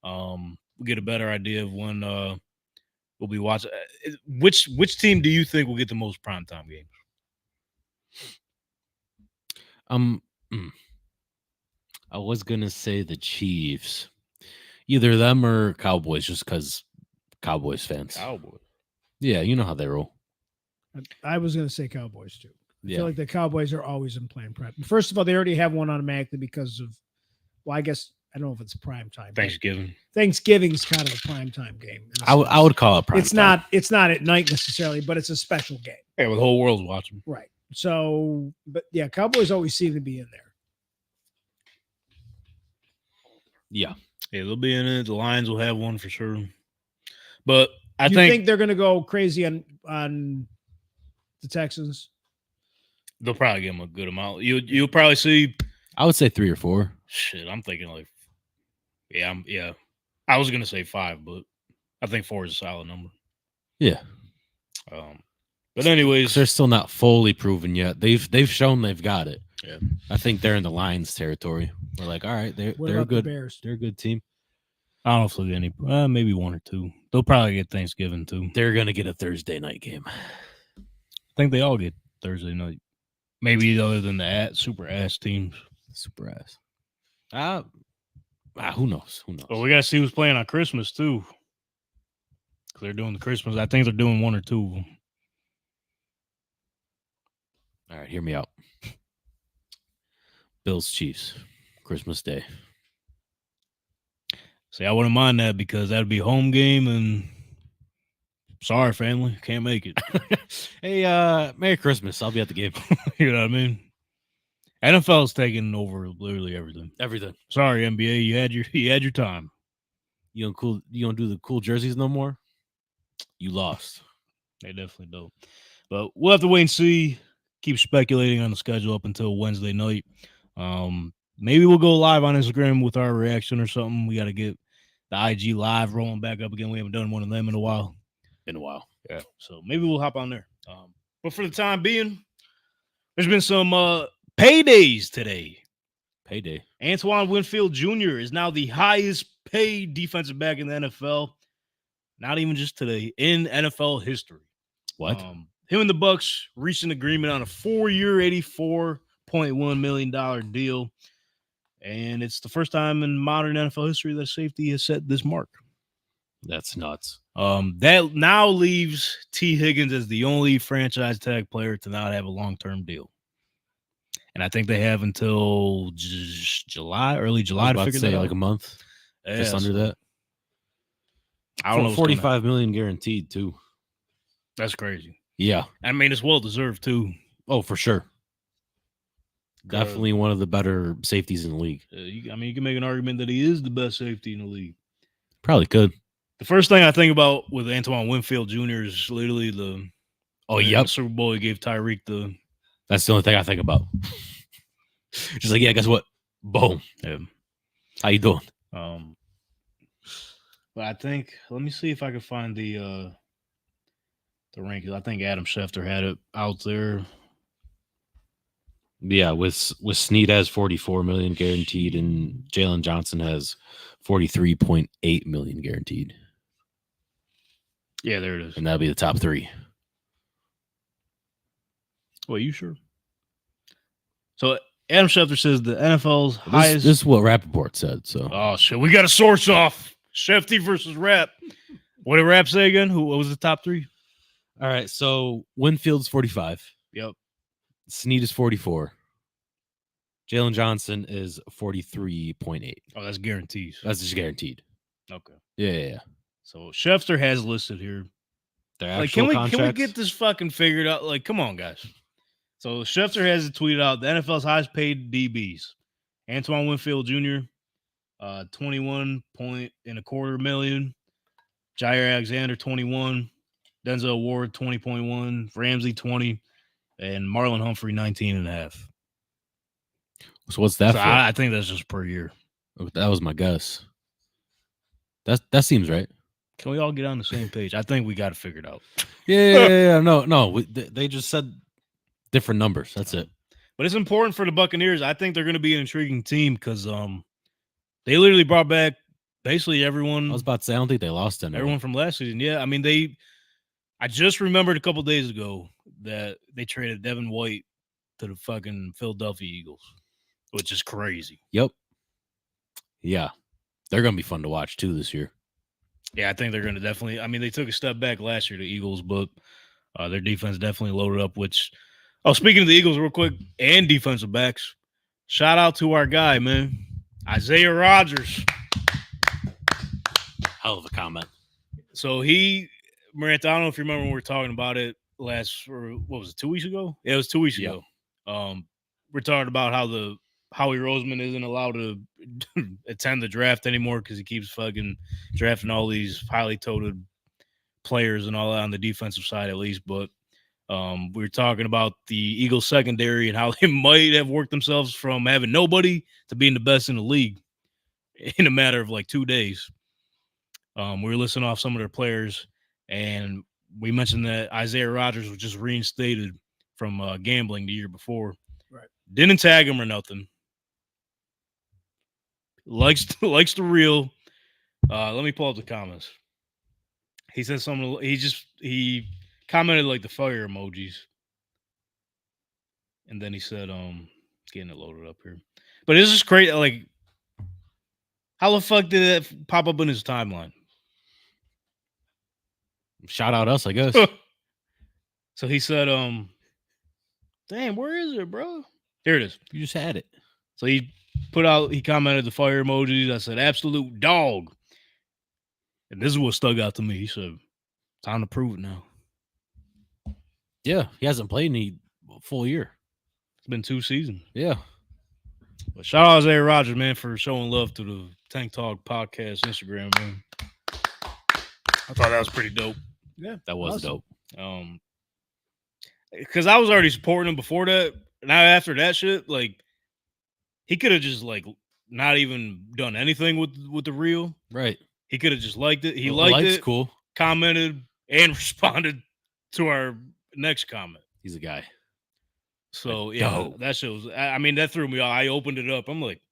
We'll get a better idea of when we'll be watching. Which team do you think will get the most primetime games? I was gonna say the Chiefs, either them or Cowboys, just because Cowboys fans. Cowboys. Yeah, you know how they roll. I was going to say Cowboys too. I Yeah, feel like the Cowboys are always in prime. First of all, they already have one automatically because of, well, I guess I don't know if it's prime time. Thanksgiving. Thanksgiving's kind of a prime time game. I would call it prime. It's not at night necessarily, but it's a special game. Yeah, well, the whole world's watching. Right. So, but yeah, Cowboys always seem to be in there. Yeah, they'll be in it. The Lions will have one for sure. But I Do you think they're going to go crazy on the Texans? they'll probably give them a good amount. You'll probably see. I would say 3 or 4. Shit, I'm thinking like, yeah. I was gonna say 5, but I think 4 is a solid number. Yeah, but anyways, they're still not fully proven yet. They've shown they've got it. Yeah. I think they're in the Lions territory. We're like, all right, they're What about good. the Bears? They're a good team. I don't know if they'll get any. Maybe 1 or 2. They'll probably get Thanksgiving too. They're gonna get a Thursday night game. I think they all get Thursday night. Maybe other than the super ass teams. Super ass. Who knows? Who knows? But we gotta see who's playing on Christmas too. 'Cause they're doing the Christmas. I think they're doing 1 or 2 of them. All right, hear me out. Bills Chiefs, Christmas Day. See, I wouldn't mind that because that'd be a home game, and sorry, family, can't make it. Hey, Merry Christmas. I'll be at the game. You know what I mean? NFL's taking over literally everything. Everything. Sorry, NBA, you had your time. You don't do the cool jerseys no more. You lost. They definitely don't. But we'll have to wait and see. Keep speculating on the schedule up until Wednesday night. Maybe we'll go live on Instagram with our reaction or something. We got to get the IG live rolling back up again. We haven't done one of them in a while. Yeah. So maybe we'll hop on there. But for the time being, there's been some paydays today. Payday. Antoine Winfield Jr. is now the highest paid defensive back in the NFL. Not even just today, in NFL history. What? Him and the Bucks reached an agreement on a 4-year, $84.1 million deal. And it's the first time in modern NFL history that safety has set this mark. That's nuts. That now leaves T. Higgins as the only franchise tag player to not have a long-term deal. And I think they have until July, early July to figure that out. Like a month. Yeah, Just under that. I don't know. 45 million guaranteed too. That's crazy. Yeah. I mean, it's well deserved too. Oh, for sure. Definitely one of the better safeties in the league. You can make an argument that he is the best safety in the league. Probably could. The first thing I think about with Antoine Winfield Jr. is literally the Super Bowl he gave Tyreek That's the only thing I think about. Just like, yeah, guess what? Boom. Yeah. How you doing? But I think, let me see if I can find the rankings. I think Adam Schefter had it out there. Yeah, with Snead has 44 million guaranteed, and Jalen Johnson has 43.8 million guaranteed. Yeah, there it is. And that'll be the top 3. Wait, you sure? So Adam Schefter says the NFL's highest. This is what Rappaport said. So, oh shit, we got a source off. Shefty versus Rap. What did Rap say again? What was the top 3? All right, so Winfield's 45. Yep. Snead is 44. Jalen Johnson is 43.8. Oh, that's guarantees. That's just guaranteed. Okay. Yeah. So Schefter has listed here. Their Like, actual can we contracts. get this fucking figured out? Like, come on, guys. So Schefter has it tweeted out the NFL's highest paid DBs. Antoine Winfield Jr., 21.25 million. Jair Alexander, 21. Denzel Ward, 20.1. Ramsey, 20. And Marlon Humphrey, 19.5. So what's that So for? I think that's just per year. That was my guess. That seems right. Can we all get on the same page? I think we got it figured out. Yeah. No. They just said different numbers. That's it. But it's important for the Buccaneers. I think they're going to be an intriguing team because they literally brought back basically everyone. I was about to say, I don't think they lost anyone. Everyone from last season. Yeah, I mean, I just remembered a couple days ago that they traded Devin White to the fucking Philadelphia Eagles, which is crazy. Yep. Yeah. They're going to be fun to watch, too, this year. Yeah, I think they're going to definitely. I mean, they took a step back last year, the Eagles, but their defense definitely loaded up, which. Oh, speaking of the Eagles real quick and defensive backs, shout out to our guy, man, Isaiah Rodgers. Hell of a comment. So Marantha, I don't know if you remember when we were talking about it what was it, 2 weeks ago? Yeah, it was 2 weeks ago. We're talking about how the Howie Roseman isn't allowed to attend the draft anymore because he keeps fucking drafting all these highly touted players and all that on the defensive side at least, but we were talking about the Eagles secondary and how they might have worked themselves from having nobody to being the best in the league in a matter of like 2 days. We were listing off some of their players, and we mentioned that Isaiah Rodgers was just reinstated from gambling the year before. Right. Didn't tag him or nothing. Likes the real. Let me pull up the comments. He said something. He commented like the fire emojis. And then he said, getting it loaded up here. But it's just crazy. Like, how the fuck did that pop up in his timeline? Shout out us, I guess. So he said, damn, where is it, bro? Here it is. You just had it. So he commented the fire emojis. I said, absolute dog. And this is what stuck out to me. He said, time to prove it now. Yeah, he hasn't played in a full year. It's been 2 seasons. Yeah. But shout out Isaiah Rodgers, man, for showing love to the Tank Talk podcast Instagram, man. I thought that was pretty dope. Yeah, that was dope. Because I was already supporting him before that. Now after that shit, like, he could have just like not even done anything with the reel. Right. He could have just liked it. He liked it. Cool. Commented and responded to our next comment. He's a guy. So yeah, that shit was. I mean, that threw me off. I opened it up. I'm like,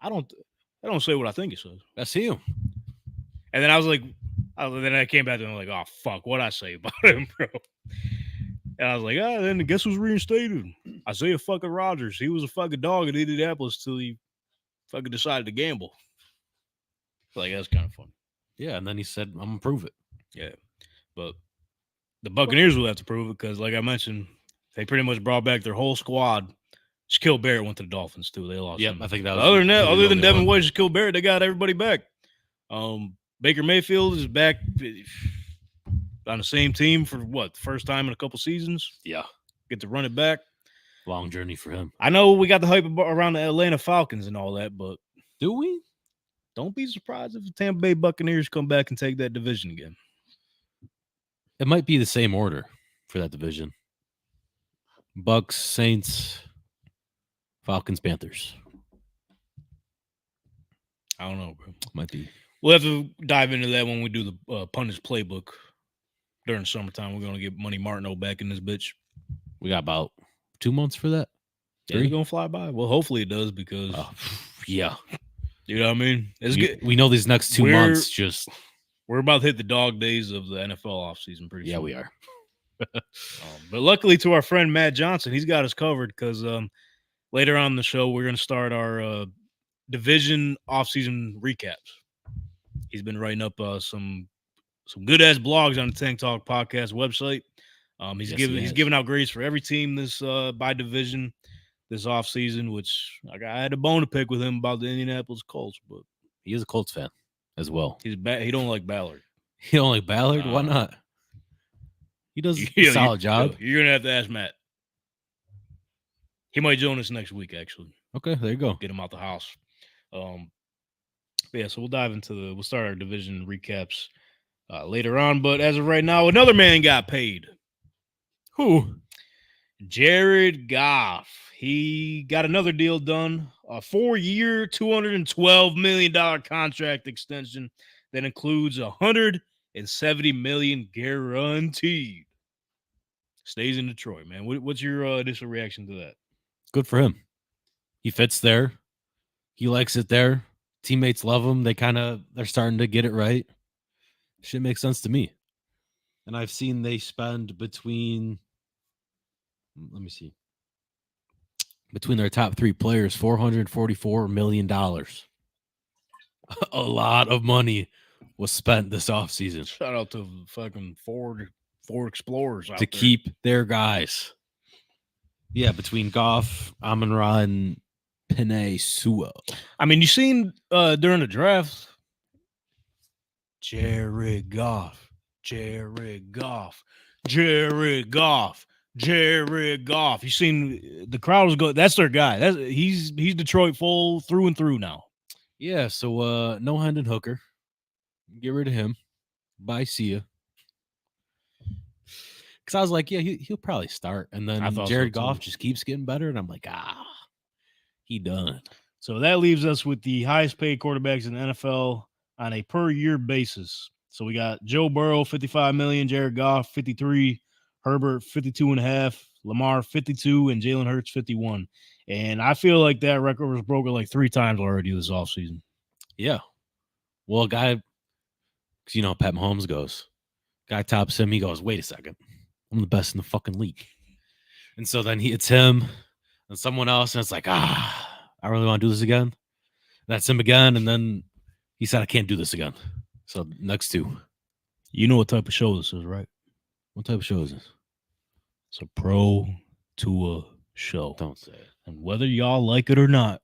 I don't say what I think it says. That's him. And then I was like, then I came back and I'm like, oh fuck, what'd I say about him, bro? And I was like, then guess who's reinstated? Isaiah fucking Rodgers. He was a fucking dog in Indianapolis till he fucking decided to gamble. Like, that's kind of funny. Yeah, and then he said, I'm gonna prove it. Yeah. But the Buccaneers will have to prove it because, like I mentioned, they pretty much brought back their whole squad. Shaquille Barrett went to the Dolphins too. They lost him. I think that was other than that, other than Devin White, White, Shaquille Barrett, they got everybody back. Baker Mayfield is back on the same team for what, the first time in a couple seasons. Yeah. Get to run it back. Long journey for him. I know we got the hype around the Atlanta Falcons and all that, but do we? Don't be surprised if the Tampa Bay Buccaneers come back and take that division again. It might be the same order for that division. Bucks, Saints, Falcons, Panthers. I don't know, bro. Might be. We'll have to dive into that when we do the punish playbook during summertime. We're going to get Money Martineau back in this bitch. We got about 2 months for that. Yeah, it's going to fly by. Well, hopefully it does because, yeah. You know what I mean? It's good. We know these next 2 months just. We're about to hit the dog days of the NFL offseason pretty soon. Yeah, we are. But luckily to our friend Matt Johnson, he's got us covered because later on in the show, we're going to start our division offseason recaps. He's been writing up some some good ass blogs on the Tank Talk podcast website. He's Yes, he he's has. giving out grades for every team this by division this offseason, which I had a bone to pick with him about the Indianapolis Colts, but He is a Colts fan as well. he don't like Ballard. He don't like Ballard? Why not? He does a Yeah, solid job. You're gonna have to ask Matt. He might join us next week, actually. Okay, there you go. Get him out the house. Yeah, so we'll start our division recaps later on. But as of right now, another man got paid. Who? Jared Goff. He got another deal done. A 4-year, $212 million contract extension that includes $170 million guaranteed. Stays in Detroit, man. What's your initial reaction to that? Good for him. He fits there. He likes it there. Teammates love him. They're starting to get it right. Shit makes sense to me. And I've seen they spend between their top 3 players, $444 million. A lot of money was spent this offseason Shout out to fucking Ford Explorers out to there. keep their guys. Yeah, between Goff, Amon-Ra, and Penei Sewell. I mean, you seen during the draft, Jared Goff. You seen the crowd was going. That's their guy. He's Detroit full through and through now. Yeah, so no Hendon Hooker. Get rid of him. Bye, see ya. Because I was like, yeah, he'll probably start. And I then thought so, Jared too. Goff just keeps getting better. And I'm like, he done. So that leaves us with the highest paid quarterbacks in the NFL on a per year basis. So we got Joe Burrow, $55 million, Jared Goff, 53, Herbert, 52.5, Lamar, 52, and Jalen Hurts, 51. And I feel like that record was broken like 3 times already this offseason. Yeah. Well, guy, because you know how Pat Mahomes goes. Guy tops him. He goes, wait a second. I'm the best in the fucking league. And so then it's him and someone else. And it's like, I really want to do this again. That's him again. And then he said, I can't do this again. So next 2. You know what type of show this is, right? What type of show is this? It's a pro Tua show. Don't say it. And whether y'all like it or not,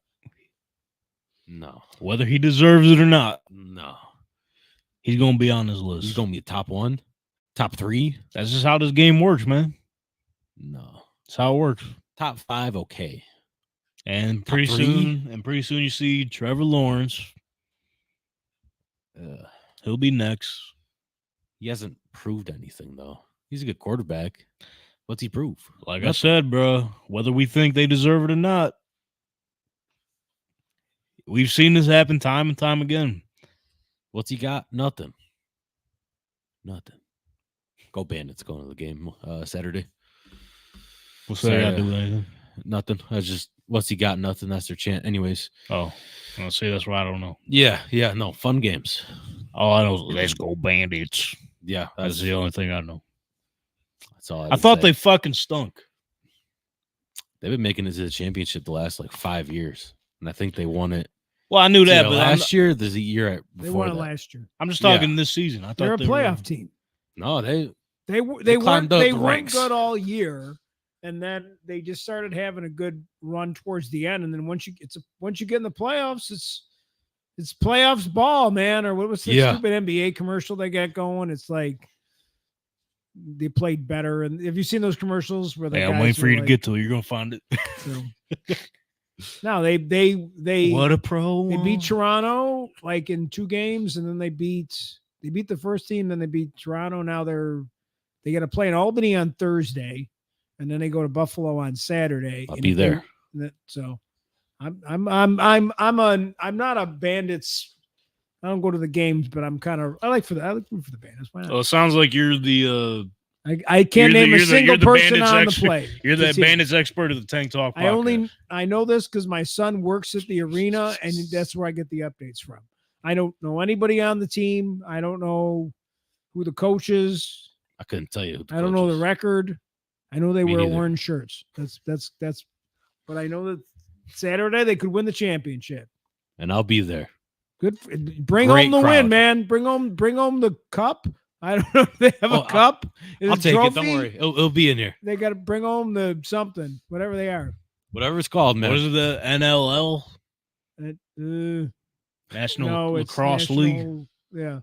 No. whether he deserves it or not, No. he's going to be on this list. He's going to be a top 1? Top 3? That's just how this game works, man. No. That's how it works. Top 5, okay. And Top pretty 3? soon you see Trevor Lawrence. He'll be next. He hasn't proved anything, though. He's a good quarterback. What's he prove? Like I said, bro, whether we think they deserve it or not, we've seen this happen time and time again. What's he got? Nothing. Go Bandits going to the game Saturday. What's that got to do with anything? Nothing. I was just, what's he got? Nothing. That's their chant. Anyways. Oh, I'll say that's why I don't know. Yeah. No, fun games. All I know is let's go Bandits. Yeah. That's the only thing I know. That's all I thought they fucking stunk. They've been making it to the championship the last 5 years. And I think they won it. Well, I knew that, but last year, there's a year before They won it that. last year. I'm just talking this season. I thought They're a they were- playoff team. No, They climbed up weren't the ranks. good all year, and then they just started having a good run towards the end. And then once you get in the playoffs, it's playoffs ball, man. Or what was the stupid NBA commercial they got going? It's like they played better. And have you seen those commercials where the Hey, I'm guys waiting for were you to like- get to it. You're gonna find it. So. No, they What a pro! They beat Toronto in 2 games, and then they beat the first team, then they beat Toronto. Now they got to play in Albany on Thursday, and then they go to Buffalo on Saturday. I'll And be if they- there. So I'm not a Bandits. I don't go to the games, but I like for the Bandits. Why not? Well, it sounds like you're the I can't name a single person Bandits on the expert. play. You're to that see. Bandits expert of the Tank Talk podcast. I know this because my son works at the arena, and that's where I get the updates from. I don't know anybody on the team. I don't know who the coach is. I couldn't tell you. Who I don't know coach the is. record. I know they Me wear neither. orange shirts. That's. But I know that Saturday they could win the championship. And I'll be there. Good. Bring Great home the crowd. win, man. Bring home the cup. I don't know if they have Oh, a cup. Is I'll it take it. Don't trophy? worry. It'll be in here. They got to bring home the something, whatever they are. Whatever it's called, man. What is it, the NLL? National No, it's Lacrosse League? National- Yeah.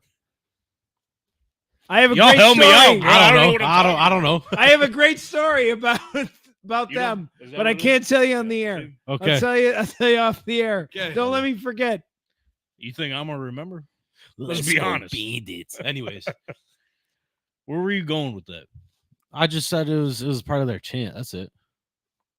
I have a Y'all great help me story. out, bro. I don't know. what I'm I talking don't know. I have a great story about You know- them, is that but I what it can't is? tell you on the air. Okay. I'll tell you off the air. Okay. Don't let me forget. You think I'm gonna remember? Let's be go honest. Bandits. Anyways, Where were you going with that? I just said it was part of their chant. That's it.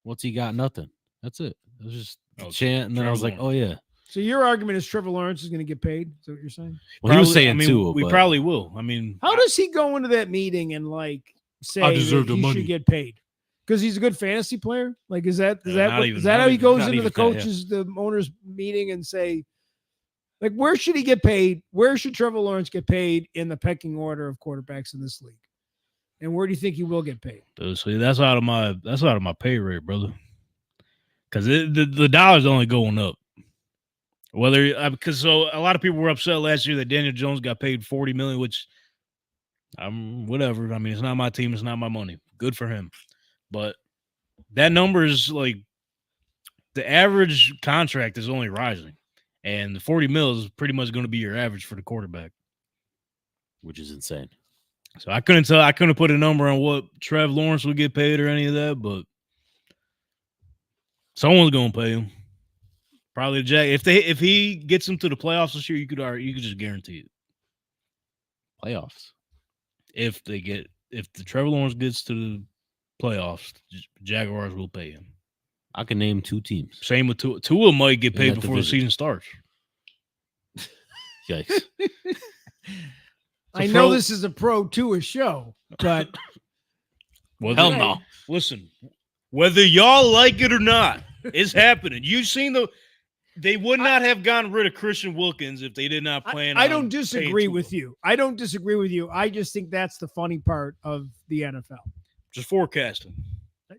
What's he got? Nothing. That's it. It was just a Oh, chant, and then I was like, Trevor oh yeah. So your argument is Trevor Lawrence is going to get paid? Is that what you're saying? Well, he was Probably- saying I mean, too. we but probably will. I mean, How does he go into that meeting and like say I deserve that the he money. should get paid? Because he's a good fantasy player. Like, is that not even- how not he even- goes not into the even that, yeah. coaches, the owners meeting and say, like, where should he get paid? Where should Trevor Lawrence get paid in the pecking order of quarterbacks in this league? And where do you think he will get paid? see, that's out of my pay rate, brother. Because the dollar's only going up. Whether because so a lot of people were upset last year that Daniel Jones got paid $40 million, which I'm whatever. I mean, it's not my team, it's not my money. Good for him, but that number is like the average contract is only rising, and the 40 mil is pretty much going to be your average for the quarterback. which is insane. So I couldn't put a number on what Trev Lawrence would get paid or any of that, but someone's going to pay him. Probably Jack. If he gets them to the playoffs this year, you could just guarantee it. Playoffs. If the Trevor Lawrence gets to the playoffs, Jaguars will pay him. I can name 2 teams. Same with Tua. Tua might get In paid that before the division. season starts. Yikes. I So know pro- this is a pro Tua show, but Well, Hell then- no. Listen, whether y'all like it or not, it's happening. You've seen they would not have gotten rid of Christian Wilkins if they did not plan. I on don't paying disagree Tua. with you. I don't disagree with you. I just think that's the funny part of the NFL. Just forecasting.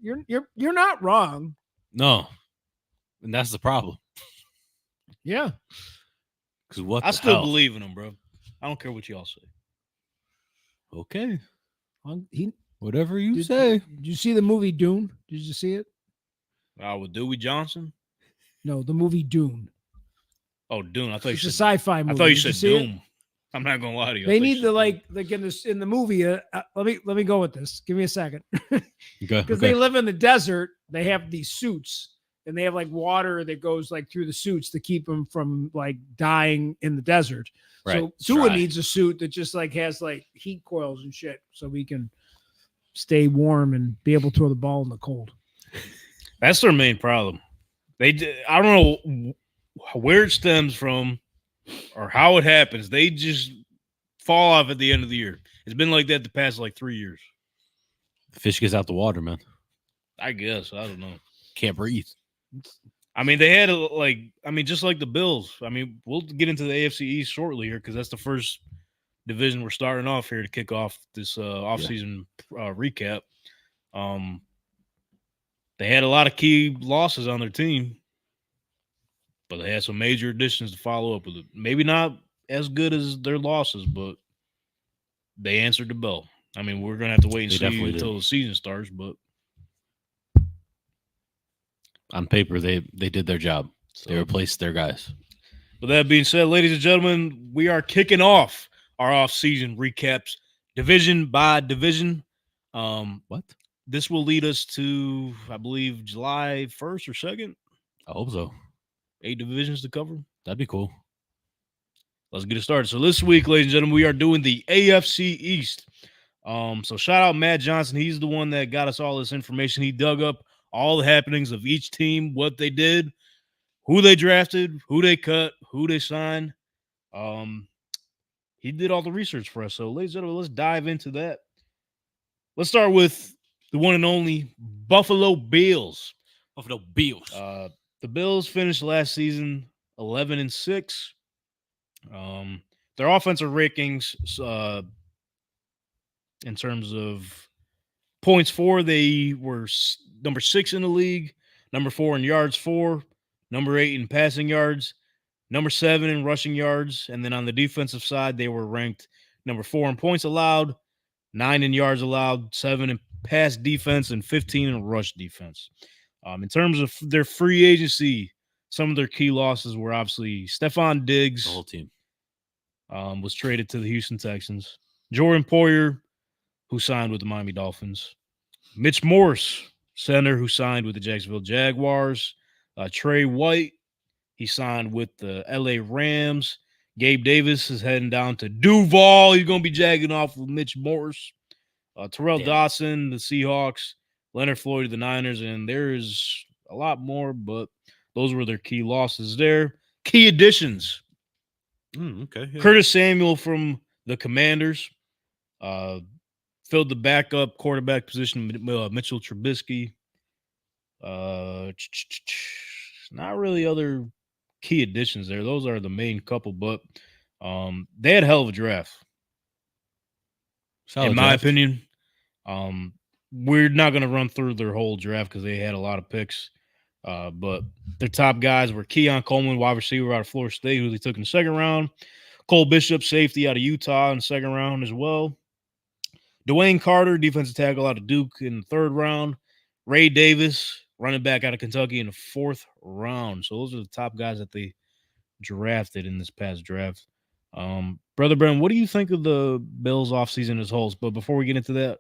You're not wrong. No. And that's the problem. Yeah. Because what I the still hell? believe in him, bro. I don't care what y'all say. Okay. He Whatever you did, say. Did you see the movie Dune? Did you see it? With Dewey Johnson. No, the movie Dune. Oh, Dune. I thought It's you a said. sci-fi movie. I thought you Did said see it? Doom. I'm not gonna lie to you. I They thought you need said to Doom. in the movie. Let me go with this. Give me a second. Okay. Because they live in the desert, they have these suits, and they have like water that goes like through the suits to keep them from like dying in the desert. Right. So Tua Dry. needs a suit that just like has like heat coils and shit, so we can stay warm and be able to throw the ball in the cold. That's their main problem. I don't know where it stems from or how it happens. They just fall off at the end of the year. It's been like that the past like 3 years. The fish gets out the water, man. I guess. I don't know. Can't breathe. I mean, they had just like the Bills. I mean, we'll get into the AFC East shortly here because that's the first division we're starting off here to kick off this offseason recap. They had a lot of key losses on their team, but they had some major additions to follow up with it. Maybe not as good as their losses, but they answered the bell. I mean, we're going to have to wait and They see definitely until did. the season starts, but On paper, they did their job. They replaced their guys. with that being said, ladies and gentlemen, we are kicking off our off-season recaps division by division. What? This will lead us to, I believe, July 1st or 2nd. I hope so. 8 divisions to cover. That'd be cool. Let's get it started. So this week, ladies and gentlemen, we are doing the AFC East. So shout out Matt Johnson. He's the one that got us all this information. He dug up all the happenings of each team, what they did, who they drafted, who they cut, who they signed. He did all the research for us. So, ladies and gentlemen, let's dive into that. Let's start with the one and only Buffalo Bills. Buffalo Bills. The Bills finished last season 11-6. Their offensive rankings, in terms of points for, they were number 6 in the league, number 4 in yards for, number 8 in passing yards, number 7 in rushing yards, and then on the defensive side, they were ranked number 4 in points allowed, 9 in yards allowed, 7 in pass defense, and 15 in rush defense. In terms of their free agency, some of their key losses were obviously Stephon Diggs. The whole team. Was traded to the Houston Texans. Jordan Poyer, who signed with the Miami Dolphins. Mitch Morse, center, who signed with the Jacksonville Jaguars. Trey White, he signed with the LA Rams. Gabe Davis is heading down to Duval. He's going to be jagging off with Mitch Morse. Terrell Dawson, the Seahawks. Leonard Floyd, the Niners. And there is a lot more, but those were their key losses there. Key additions. Okay. Yeah. Curtis Samuel from the Commanders. Filled the backup quarterback position, Mitchell Trubisky. Not really other key additions there. Those are the main couple, but they had a hell of a draft. Solid in my draft. opinion. We're not going to run through their whole draft because they had a lot of picks. But their top guys were Keon Coleman, wide receiver out of Florida State, who they took in the second round. Cole Bishop, safety out of Utah in the second round as well. Dwayne Carter, defensive tackle out of Duke in the third round. Ray Davis, running back out of Kentucky in the fourth round. So those are the top guys that they drafted in this past draft. Brother Bren, what do you think of the Bills offseason as whole? But before we get into that,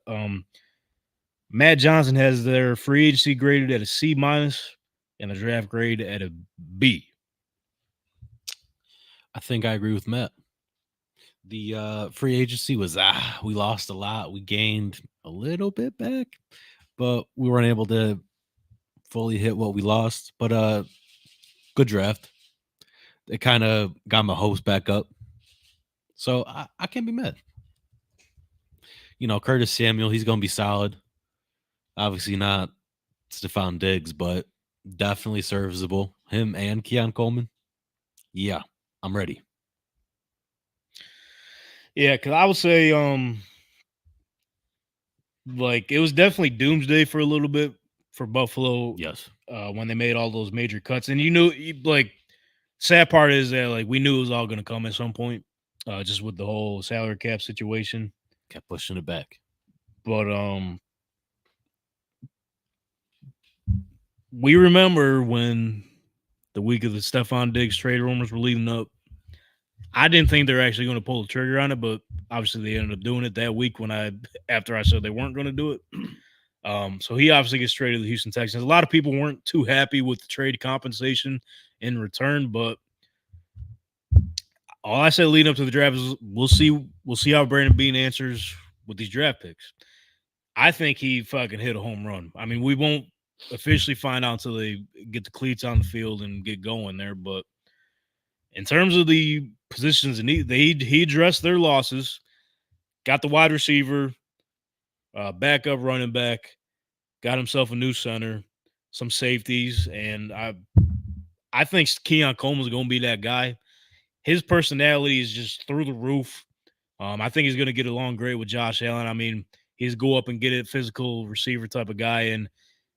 Matt Johnson has their free agency graded at a C- and the draft grade at a B. I think I agree with Matt. The free agency was we lost a lot. We gained a little bit back, but we weren't able to fully hit what we lost. But good draft. It kind of got my hopes back up. So I can't be mad. You know, Curtis Samuel, he's going to be solid. Obviously not Stephon Diggs, but definitely serviceable. Him and Keon Coleman. Yeah, I'm ready. Yeah, because I would say, like, it was definitely doomsday for a little bit for Buffalo. Yes. When they made all those major cuts. And you knew, like, sad part is that, like, we knew it was all going to come at some point, just with the whole salary cap situation. Kept pushing it back. But we remember when the week of the Stephon Diggs trade rumors were leading up. I didn't think they were actually going to pull the trigger on it, but obviously they ended up doing it that week after I said they weren't going to do it. So he obviously gets traded to the Houston Texans. A lot of people weren't too happy with the trade compensation in return, but all I said leading up to the draft is we'll see how Brandon Beane answers with these draft picks. I think he fucking hit a home run. I mean, we won't officially find out until they get the cleats on the field and get going there, but in terms of the positions in need, he addressed their losses, got the wide receiver, backup running back, got himself a new center, some safeties, and I think Keon Coleman is going to be that guy. His personality is just through the roof. I think he's going to get along great with Josh Allen. I mean, he's go up and get it, physical receiver type of guy. And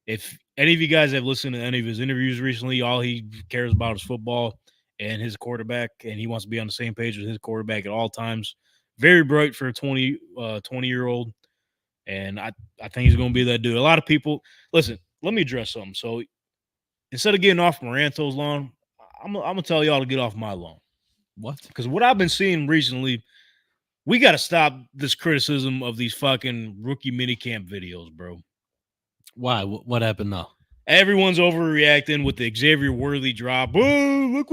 if any of you guys have listened to any of his interviews recently, all he cares about is football and his quarterback, and he wants to be on the same page with his quarterback at all times. Very bright for a 20-year-old, and I think he's going to be that dude. A lot of people – listen, let me address something. So instead of getting off Moranto's lawn, I'm going to tell y'all to get off my lawn. What? Because what I've been seeing recently, we got to stop this criticism of these fucking rookie minicamp videos, bro. Why? What happened now? Everyone's overreacting with the Xavier Worthy drop. Oh, look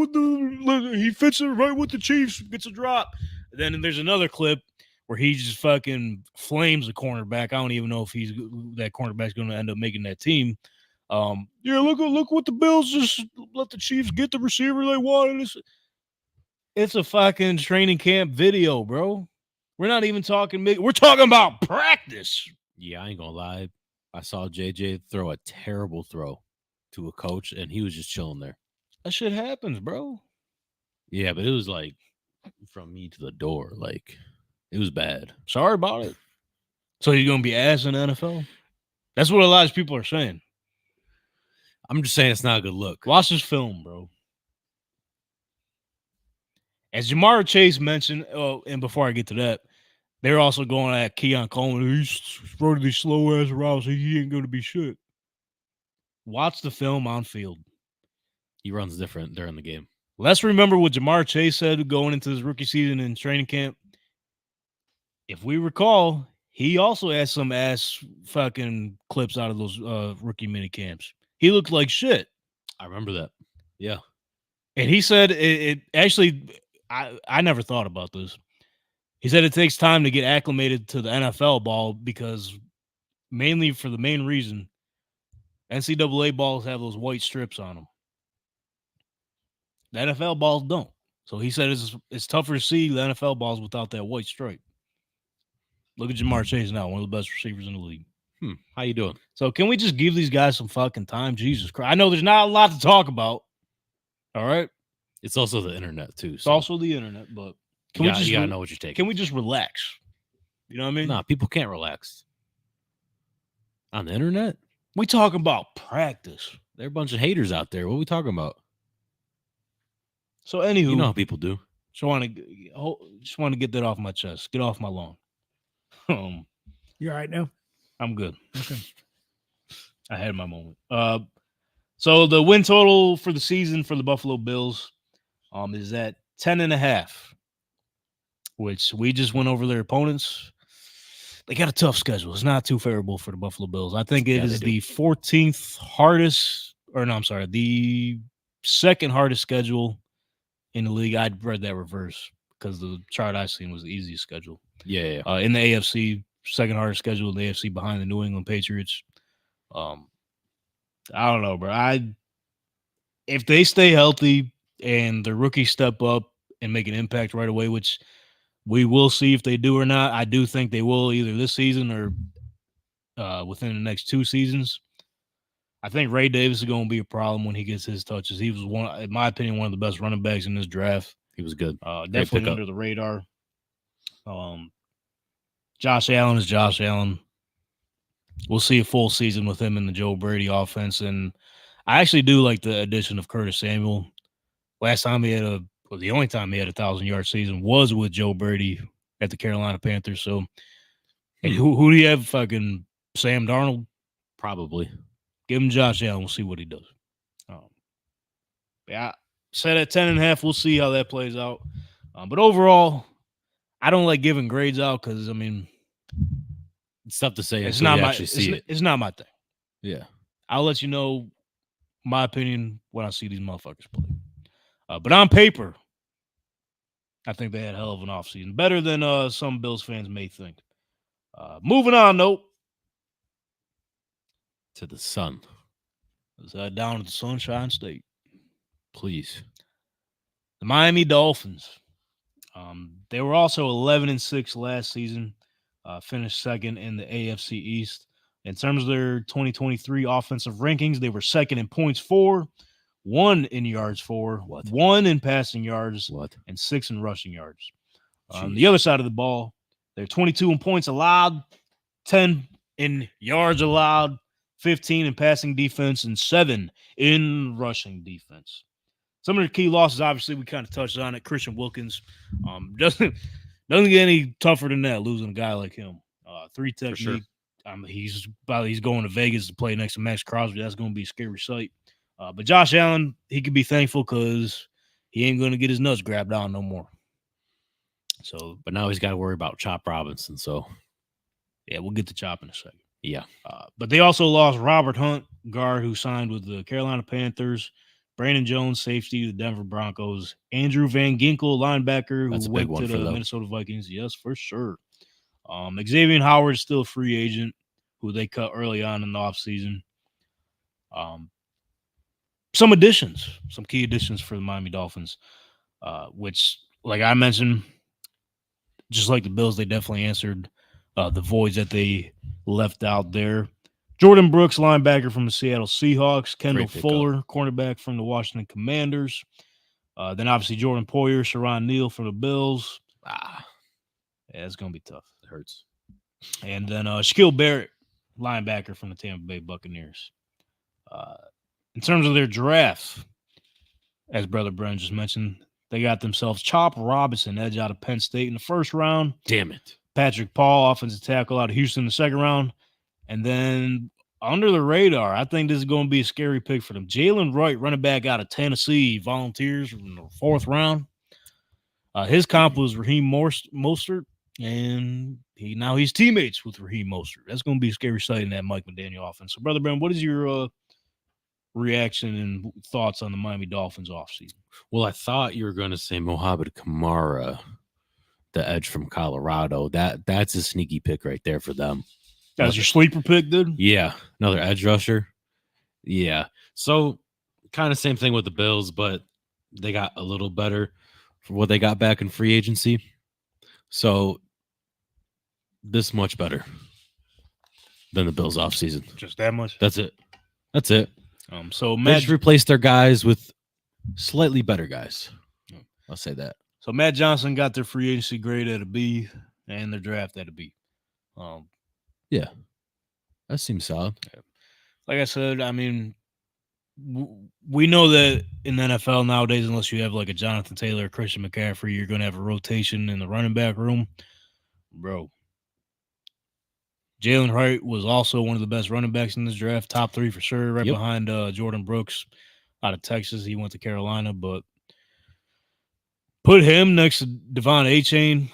he fits it right with the Chiefs, gets a drop. Then there's another clip where he just fucking flames the cornerback. I don't even know if that cornerback's going to end up making that team. Yeah, look what the Bills just let the Chiefs get the receiver they wanted. It's a fucking training camp video, bro. We're not even talking big. We're talking about practice. Yeah, I ain't gonna lie. I saw JJ throw a terrible throw to a coach, and he was just chilling there. That shit happens, bro. Yeah, but it was like from me to the door. Like, it was bad. Sorry about it. So you're going to be ass in the NFL? That's what a lot of people are saying. I'm just saying it's not a good look. Watch this film, bro. As Jamar Chase mentioned, and before I get to that, They're also going at Keon Coleman. He's running these slow ass routes. He ain't going to be shit. Watch the film on field. He runs different during the game. Let's remember what Jamar Chase said going into his rookie season in training camp. If we recall, he also had some ass fucking clips out of those rookie mini camps. He looked like shit. I remember that. Yeah. And he said it actually, I never thought about this. He said it takes time to get acclimated to the NFL ball because mainly for the main reason, NCAA balls have those white strips on them. The NFL balls don't. So he said it's tougher to see the NFL balls without that white stripe. Look at Jamar Chase now, one of the best receivers in the league. How you doing? So can we just give these guys some fucking time? Jesus Christ. I know there's not a lot to talk about. All right. It's also the internet too. It's also the internet, but you gotta know what you're taking. Can we just relax? You know what I mean? Nah, people can't relax. On the internet? We talking about practice. There are a bunch of haters out there. What are we talking about? So anywho, You know how people do. just want to get that off my chest. Get off my lawn. You all right now? I'm good. Okay. I had my moment. So the win total for the season for the Buffalo Bills is at 10.5, which we just went over their opponents. They got a tough schedule. It's not too favorable for the Buffalo Bills. I think it is the 14th hardest, or no, I'm sorry, the second hardest schedule in the league. I'd read that reverse because the chart I seen was the easiest schedule. Yeah. In the AFC, second hardest schedule in the AFC behind the New England Patriots. I don't know, bro. If they stay healthy and the rookies step up and make an impact right away, which we will see if they do or not. I do think they will either this season or within the next 2 seasons. I think Ray Davis is going to be a problem when he gets his touches. He was in my opinion, one of the best running backs in this draft. He was good. Definitely under the radar. Josh Allen is Josh Allen. We'll see a full season with him in the Joe Brady offense. And I actually do like the addition of Curtis Samuel. Last time the only time he had a 1,000-yard season was with Joe Brady at the Carolina Panthers. So, and who do you have? Fucking Sam Darnold? Probably. Give him Josh Allen. We'll see what he does. Yeah, set at 10.5. We'll see how that plays out. But overall, I don't like giving grades out because, I mean, it's tough to say. It's not my actually see it. It's not my thing. Yeah. I'll let you know my opinion when I see these motherfuckers play. But on paper, I think they had a hell of an offseason. Better than some Bills fans may think. Moving on, though. To the sun. Let's head down to the Sunshine State. Please. The Miami Dolphins. They were also 11-6 last season. Finished second in the AFC East. In terms of their 2023 offensive rankings, they were second in points for, 1 in yards for, 1 in passing yards, and 6 in rushing yards. On the other side of the ball, they're 22 in points allowed, 10 in yards allowed, 15 in passing defense, and 7 in rushing defense. Some of the key losses, obviously, we kind of touched on it. Christian Wilkins doesn't get any tougher than that, losing a guy like him. 3 technique. Sure. He's going to Vegas to play next to Max Crosby. That's going to be a scary sight. But Josh Allen, he could be thankful because he ain't going to get his nuts grabbed on no more. So, but now he's got to worry about Chop Robinson. So, yeah, we'll get to Chop in a second. Yeah. But they also lost Robert Hunt, guard, who signed with the Carolina Panthers. Brandon Jones, safety, the Denver Broncos. Andrew Van Ginkel, linebacker, who went to the Minnesota Vikings. Yes, for sure. Xavier Howard is still a free agent, who they cut early on in the offseason. Some additions, some key additions for the Miami Dolphins, which, like I mentioned, just like the Bills, they definitely answered the voids that they left out there. Jordan Brooks, linebacker from the Seattle Seahawks. Kendall Fuller, cornerback from the Washington Commanders. Then obviously Jordan Poyer, Sharon Neal from the Bills. Yeah, it's going to be tough. It hurts. And then Shaquille Barrett, linebacker from the Tampa Bay Buccaneers. In terms of their draft, as Brother Brennan just mentioned, they got themselves Chop Robinson, edge out of Penn State in the first round. Damn it. Patrick Paul, offensive tackle out of Houston in the second round. And then under the radar, I think this is going to be a scary pick for them. Jalen Wright, running back out of Tennessee, volunteers in the fourth round. His comp was Raheem Mostert, and he's teammates with Raheem Mostert. That's going to be a scary sight in that Mike McDaniel offense. So, Brother Ben, what is your reaction and thoughts on the Miami Dolphins offseason? Well, I thought you were going to say Mohamed Kamara, the edge from Colorado. That's a sneaky pick right there for them. That's your sleeper pick, dude? Yeah, another edge rusher. Yeah. So kind of same thing with the Bills, but they got a little better for what they got back in free agency. So this much better than the Bills offseason. Just that much? That's it. That's it. So They Matt just replaced their guys with slightly better guys. I'll say that. So Matt Johnson got their free agency grade at a B and their draft at a B. Yeah. That seems solid. Like I said, I mean, we know that in the NFL nowadays, unless you have like a Jonathan Taylor or Christian McCaffrey, you're going to have a rotation in the running back room. Bro, Jalen Wright was also one of the best running backs in this draft, top 3 for sure, right behind Jordan Brooks out of Texas. He went to Carolina, but put him next to Devon A-Chain.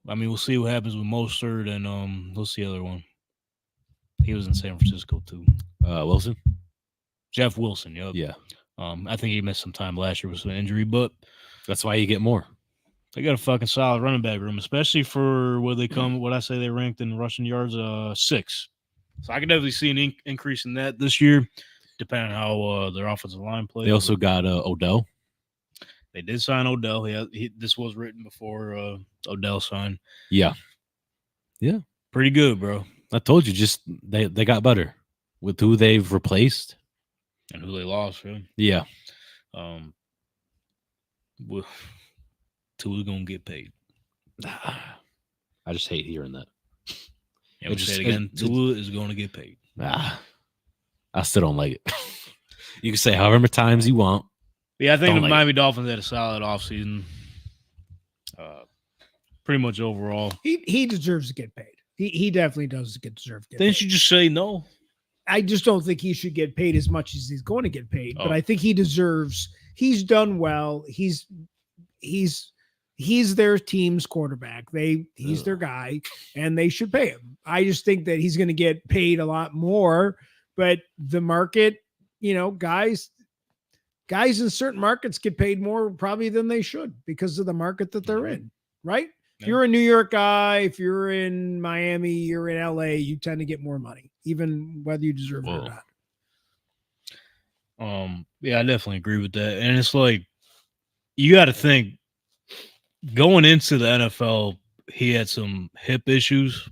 I mean, we'll see what happens with Mostert and what's the other one? He was in San Francisco too. Wilson? Jeff Wilson, yep. Yeah. I think he missed some time last year with some injury, but That's why you get more. they got a fucking solid running back room, especially for what I say they ranked in rushing yards 6. So I could definitely see an increase in that this year, depending on how their offensive line plays. They also got Odell. They did sign Odell. This was written before Odell signed. Yeah. Yeah. Pretty good, bro. I told you, just they got better with who they've replaced. And who they lost, yeah. Yeah. Well, Tua's going to get paid. I just hate hearing that. Yeah, we'll say it again. Tua is going to get paid. I still don't like it. You can say however many times you want. Yeah, I think Don't the like Miami Dolphins had a solid offseason. Pretty much overall. He deserves to get paid. He definitely does deserve to get Didn't paid. you just say no? I just don't think he should get paid as much as he's going to get paid. But Oh. I think he deserves. He's done well. He's their team's quarterback. He's their guy, and they should pay him. I just think that he's going to get paid a lot more. But the market, guys in certain markets get paid more probably than they should because of the market that they're in, right? If you're a New York guy, if you're in Miami, you're in LA, you tend to get more money, even whether you deserve it or not. Yeah, I definitely agree with that. And it's like, you got to think, going into the NFL, he had some hip issues.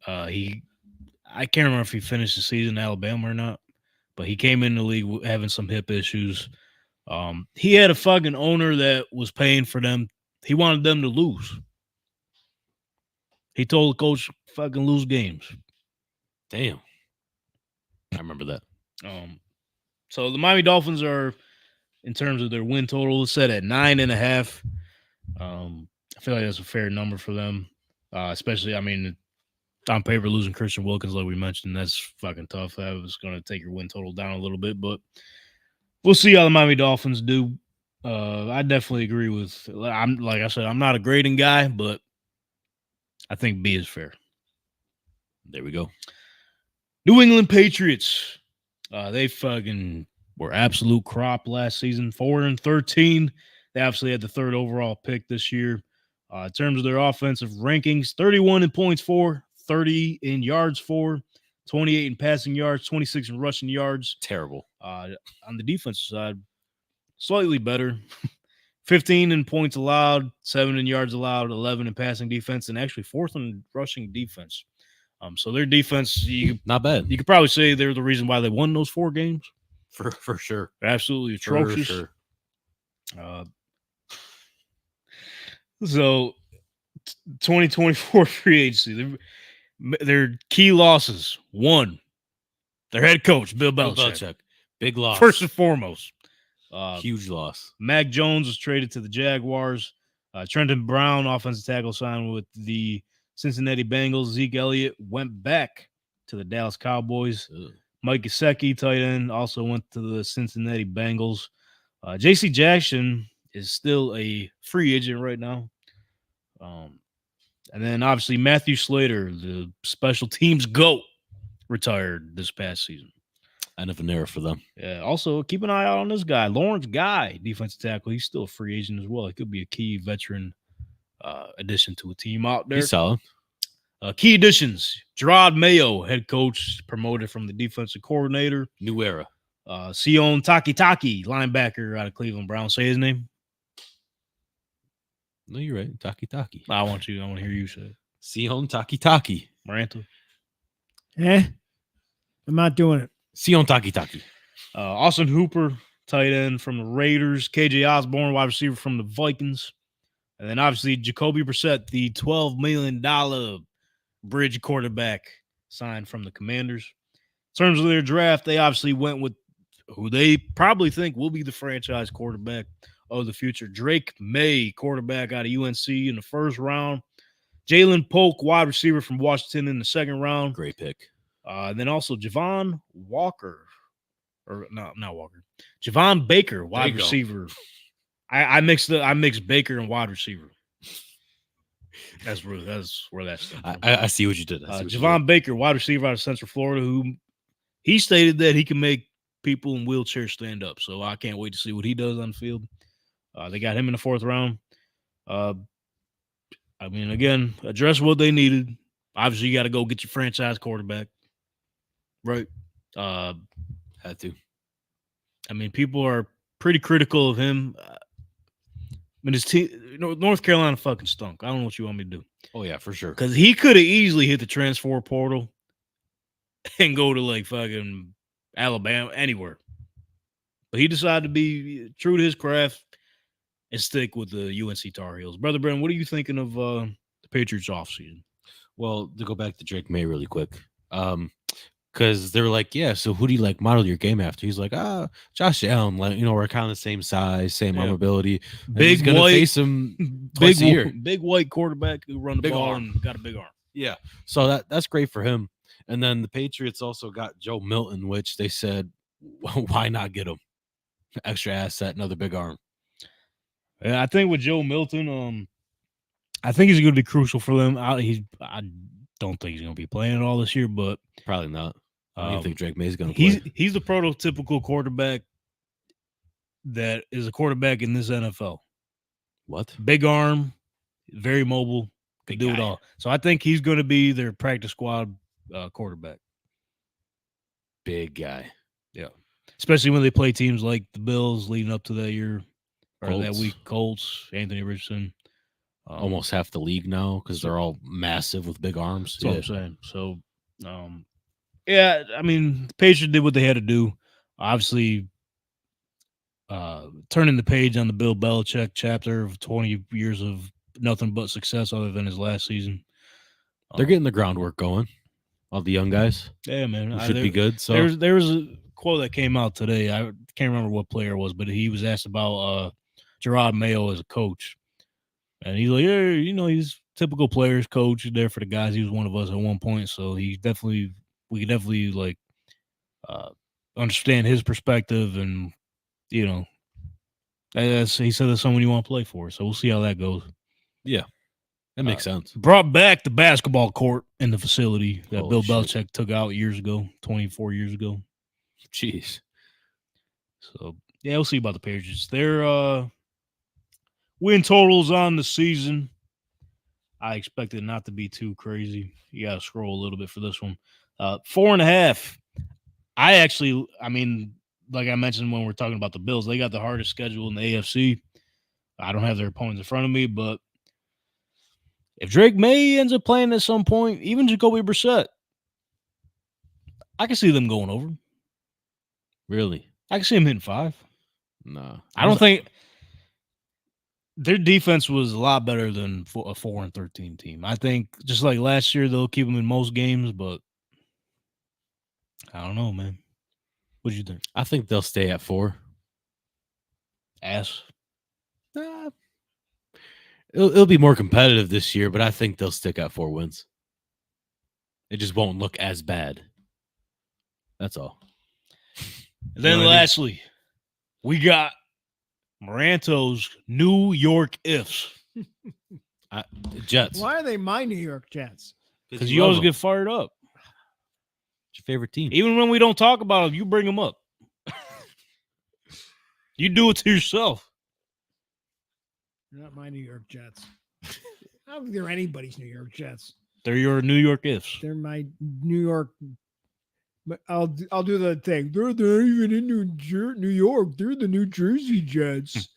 I can't remember if he finished the season in Alabama or not, but he came in the league having some hip issues. He had a fucking owner that was paying for them. He wanted them to lose. He told the coach, fucking lose games. Damn. I remember that. So the Miami Dolphins are, in terms of their win total, set at 9.5. I feel like that's a fair number for them. Especially, I mean, on paper, losing Christian Wilkins, like we mentioned, that's fucking tough. That was going to take your win total down a little bit, but we'll see how the Miami Dolphins do. I definitely agree with. Like I said, I'm not a grading guy, but I think B is fair. There we go. New England Patriots. They fucking were absolute crop last season. 4-13. They obviously had the 3rd overall pick this year. In terms of their offensive rankings, 31 in points for, 30 in yards for, 28 in passing yards, 26 in rushing yards. Terrible. On the defensive side, slightly better. 15 in points allowed, 7 in yards allowed, 11 in passing defense, and actually 4th in rushing defense. So their defense, Not bad. you could probably say they're the reason why they won those 4 games. For sure. They're absolutely atrocious. For sure. So 2024 free agency, their key losses. 1, their head coach, Bill Belichick. Big loss. First and foremost. Huge loss. Mac Jones was traded to the Jaguars. Trenton Brown, offensive tackle, signed with the Cincinnati Bengals. Zeke Elliott went back to the Dallas Cowboys. Mike Gesicki, tight end, also went to the Cincinnati Bengals. J.C. Jackson is still a free agent right now. And then obviously Matthew Slater, the special teams GOAT, retired this past season. End of an era for them. Yeah. Also, keep an eye out on this guy, Lawrence Guy, defensive tackle. He's still a free agent as well. He could be a key veteran addition to a team out there. He's solid. Key additions: Gerard Mayo, head coach, promoted from the defensive coordinator. New era. Sion Takitaki, linebacker out of Cleveland Browns. Say his name. No, you're right. Taki. I want to hear you say it. Sion Taki. Maranta. I'm not doing it. Sion Taki. Austin Hooper, tight end from the Raiders. KJ Osborne, wide receiver from the Vikings. And then obviously Jacoby Brissett, the $12 million bridge quarterback, signed from the Commanders. In terms of their draft, they obviously went with who they probably think will be the franchise quarterback of the future. Drake May, quarterback out of UNC in the first round. Jalen Polk, wide receiver from Washington in the second round. Great pick. And then also Javon Walker. Or not Walker. Javon Baker, wide receiver. I mixed Baker and wide receiver. That's where that's. I see what you did. Javon Baker, wide receiver out of Central Florida, who he stated that he can make people in wheelchairs stand up. So I can't wait to see what he does on the field. They got him in the fourth round. I mean, again, address what they needed. Obviously, you got to go get your franchise quarterback, right? Had to. I mean, people are pretty critical of him. I mean, his team, North Carolina fucking stunk. I don't know what you want me to do. Oh, yeah, for sure. Because he could have easily hit the transfer portal and go to like fucking Alabama, anywhere. But he decided to be true to his craft and stick with the UNC Tar Heels. Brother Brennan, what are you thinking of the Patriots offseason? Well, to go back to Drake May really quick, because they were like, yeah, so who do you like model your game after? He's like, Josh Allen, like, we're kind of the same size, same arm ability. Big gonna white, face him twice a year. Big white quarterback who run the Big ball arm. and got a big arm. Yeah, so that's great for him. And then the Patriots also got Joe Milton, which they said, why not get him? Extra asset, another big arm. Yeah, I think with Joe Milton, I think he's going to be crucial for them. I don't think he's going to be playing at all this year, but probably not. I don't think Drake May's going to play. He's the prototypical quarterback that is a quarterback in this NFL. What? Big arm, very mobile, can do it all. So I think he's going to be their practice squad quarterback. Big guy. Yeah. Especially when they play teams like the Bills leading up to that year. Or that week, Colts, Anthony Richardson. Almost half the league now because they're all massive with big arms. That's what I'm saying. So, yeah, I mean, the Patriots did what they had to do. Obviously, turning the page on the Bill Belichick chapter of 20 years of nothing but success other than his last season. They're getting the groundwork going. All the young guys. Yeah, man. Should be good. So there was a quote that came out today. I can't remember what player it was, but he was asked about Gerard Mayo as a coach. And he's like, yeah, he's typical players coach. He's there for the guys. He was one of us at one point. So we could definitely like understand his perspective. And, he said that's someone you want to play for. So we'll see how that goes. Yeah, that makes sense. Brought back the basketball court in the facility that Holy Bill shit. Belichick took out 24 years ago. Jeez. So, yeah, we'll see about the Patriots. Their win totals on the season, I expect it not to be too crazy. You got to scroll a little bit for this one. 4.5. I mean, like I mentioned when we're talking about the Bills, they got the hardest schedule in the AFC. I don't have their opponents in front of me, but if Drake May ends up playing at some point, even Jacoby Brissett, I can see them going over. Really? I can see him hitting 5. No. I don't think their defense was a lot better than a 4-13 team. I think just like last year, they'll keep them in most games, but I don't know, man. What do you think? I think they'll stay at 4. Ass. It'll be more competitive this year, but I think they'll stick at 4 wins. It just won't look as bad. That's all. And then You know what I mean? lastly, we got Moranto's New York Ifs. Jets. Why are they my New York Jets? Because you always get fired up. It's your favorite team. Even when we don't talk about them, you bring them up. You do it to yourself. They're not my New York Jets. I don't think they're anybody's New York Jets. They're your New York Ifs. They're my New York. But I'll do the thing. They're not even in New York. They're the New Jersey Jets.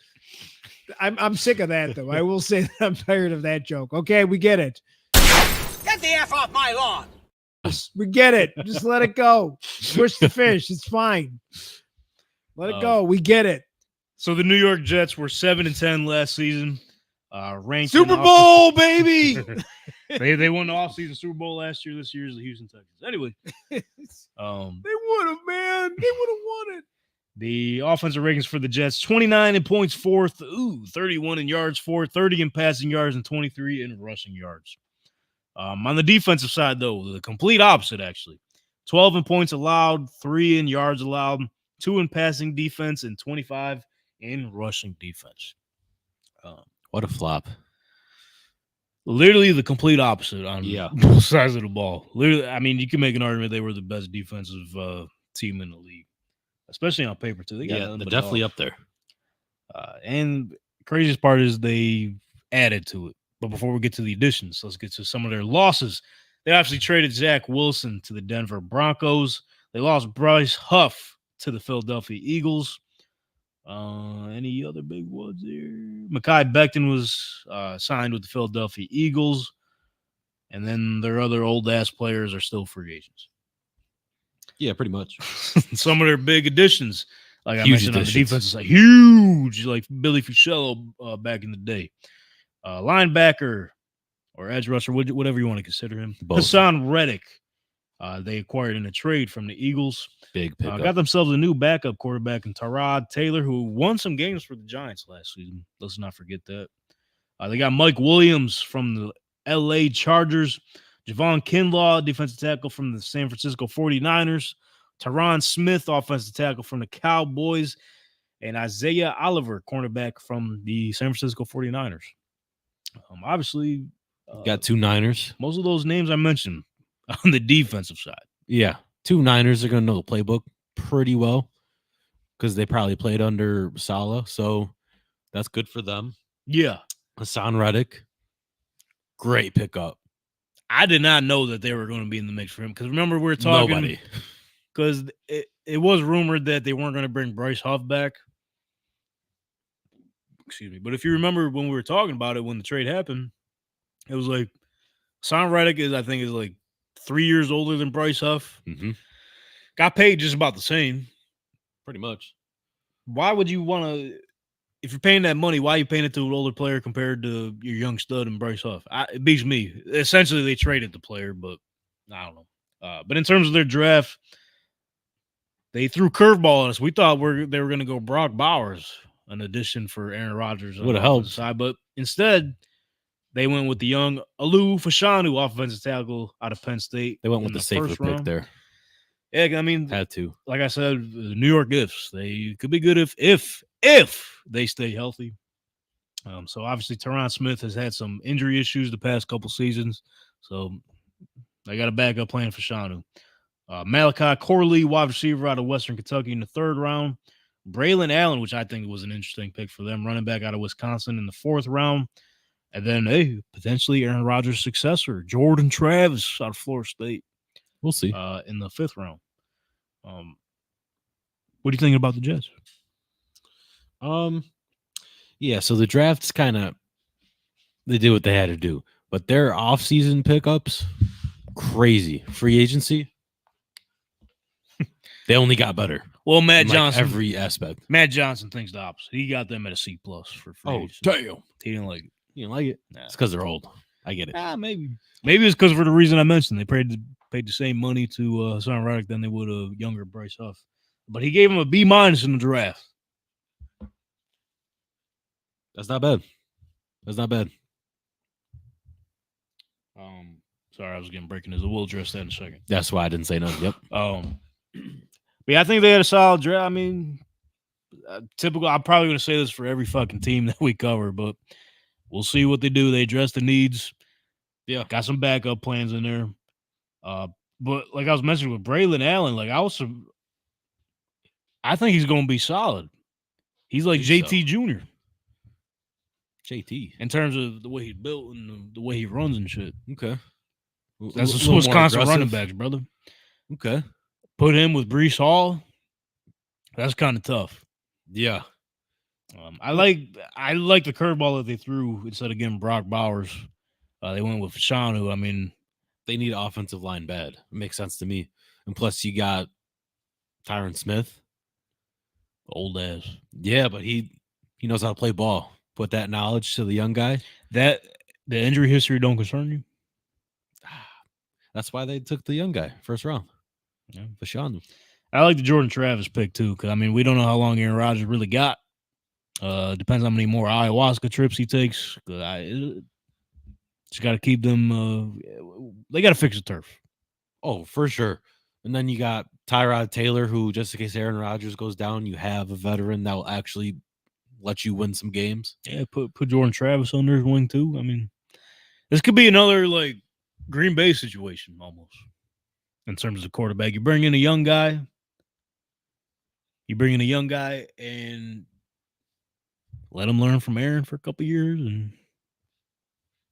I'm sick of that though. I will say that I'm tired of that joke. Okay, we get it. Get the F off my lawn. We get it. Just let it go. Push the fish. It's fine. Let it go. We get it. So the New York Jets were 7-10 last season. Ranked Super in Bowl, baby. they won the offseason Super Bowl last year. This year is the Houston Texans. Anyway, They would have, man. They would have won it. the offensive ratings for the Jets: 29 in points for, 31 in yards for, 30 in passing yards, and 23 in rushing yards. On the defensive side, though, the complete opposite, actually. 12 in points allowed, 3 in yards allowed, 2 in passing defense, and 25 in rushing defense. What a flop. Literally the complete opposite on Yeah. both sides of the ball. Literally, I mean, you can make an argument they were the best defensive team in the league, especially on paper, too. They got Yeah, nothing they're but definitely dog. up there. And the craziest part is they added to it. But before we get to the additions, let's get to some of their losses. They actually traded Zach Wilson to the Denver Broncos. They lost Bryce Huff to the Philadelphia Eagles. Any other big ones here? Mekhi Becton was signed with the Philadelphia Eagles. And then their other old-ass players are still free agents. Yeah, pretty much. Some of their big additions, like I Huge mentioned on the additions. defense, is like huge, like Billy Fuchello back in the day. Linebacker or edge rusher, whatever you want to consider him. Both. Hassan Reddick, they acquired in a trade from the Eagles. Big pickup. Got themselves a new backup quarterback in Tyrod Taylor, who won some games for the Giants last season. Let's not forget that. They got Mike Williams from the L.A. Chargers, Javon Kinlaw, defensive tackle from the San Francisco 49ers, Tyron Smith, offensive tackle from the Cowboys, and Isaiah Oliver, cornerback from the San Francisco 49ers. Obviously, Got 2 Niners. most of those names I mentioned on the defensive side. Yeah. 2 Niners are going to know the playbook pretty well because they probably played under Saleh. So that's good for them. Yeah. Hassan Reddick, great pickup. I did not know that they were going to be in the mix for him because remember we were talking Nobody. because it was rumored that they weren't going to bring Bryce Huff back. Excuse me. But if you remember when we were talking about it, when the trade happened, it was like Hassan Reddick is 3 years older than Bryce Huff. Mm-hmm. Got paid just about the same. Pretty much. Why would you want to, if you're paying that money, why are you paying it to an older player compared to your young stud and Bryce Huff? It beats me. Essentially, they traded the player, but I don't know. But in terms of their draft, they threw curveball at us. We thought they were going to go Brock Bowers, an addition for Aaron Rodgers. Would have helped. Side, but instead, they went with the young Alu Fashanu, offensive tackle out of Penn State. They went with in the safer first pick round. there. Yeah, I mean, Had to. like I said, the New York Ifs, they could be good if they stay healthy. So obviously Tyron Smith has had some injury issues the past couple seasons, so they got a backup plan for Shanu. Malachi Corley, wide receiver out of Western Kentucky in the 3rd round. Braylon Allen, which I think was an interesting pick for them, running back out of Wisconsin in the 4th round. And then, potentially Aaron Rodgers' successor, Jordan Travis out of Florida State. We'll see. In the 5th round. What do you think about the Jets? Yeah, so the draft's they did what they had to do. But their offseason pickups, crazy. Free agency, they only got better. Well, Matt in, Johnson. Every aspect. Matt Johnson thinks the opposite. He got them at a C+ for free agency. damn. He didn't like it. You don't like it? Nah. It's because they're old. I get it. Maybe. Maybe it's because for the reason I mentioned. They paid the same money to Hassan Reddick than they would a younger Bryce Huff. But he gave him a B- in the draft. That's not bad. That's not bad. Sorry, I was getting breaking news. We'll address that in a second. That's why I didn't say nothing. Yep. But yeah, I think they had a solid draft. I mean, typical. I'm probably going to say this for every fucking team that we cover, but we'll see what they do. They address the needs. Yeah. Got some backup plans in there. But like I was mentioning with Braylon Allen, like I think he's going to be solid. He's like JT Jr. JT. in terms of the way he's built and the way he runs and shit. Okay. That's A the little more Wisconsin aggressive. running backs, brother. Okay. Put him with Breece Hall. That's kind of tough. Yeah. I like the curveball that they threw instead of getting Brock Bowers. They went with Shanu. I mean, They need offensive line bad. It makes sense to me. And plus, you got Tyron Smith. old ass. Yeah, but he knows how to play ball. Put that knowledge to the young guy. That the injury history don't concern you. That's why they took the young guy first round. Yeah. Fashanu. I like the Jordan Travis pick too, because I mean we don't know how long Aaron Rodgers really got. Depends how many more ayahuasca trips he takes. Just got to keep them. They got to fix the turf. Oh, for sure. And then you got Tyrod Taylor, who, just in case Aaron Rodgers goes down, you have a veteran that will actually let you win some games. Yeah, put Jordan Travis on his wing too. I mean, this could be another like Green Bay situation almost in terms of the quarterback. You bring in a young guy. And let him learn from Aaron for a couple years, and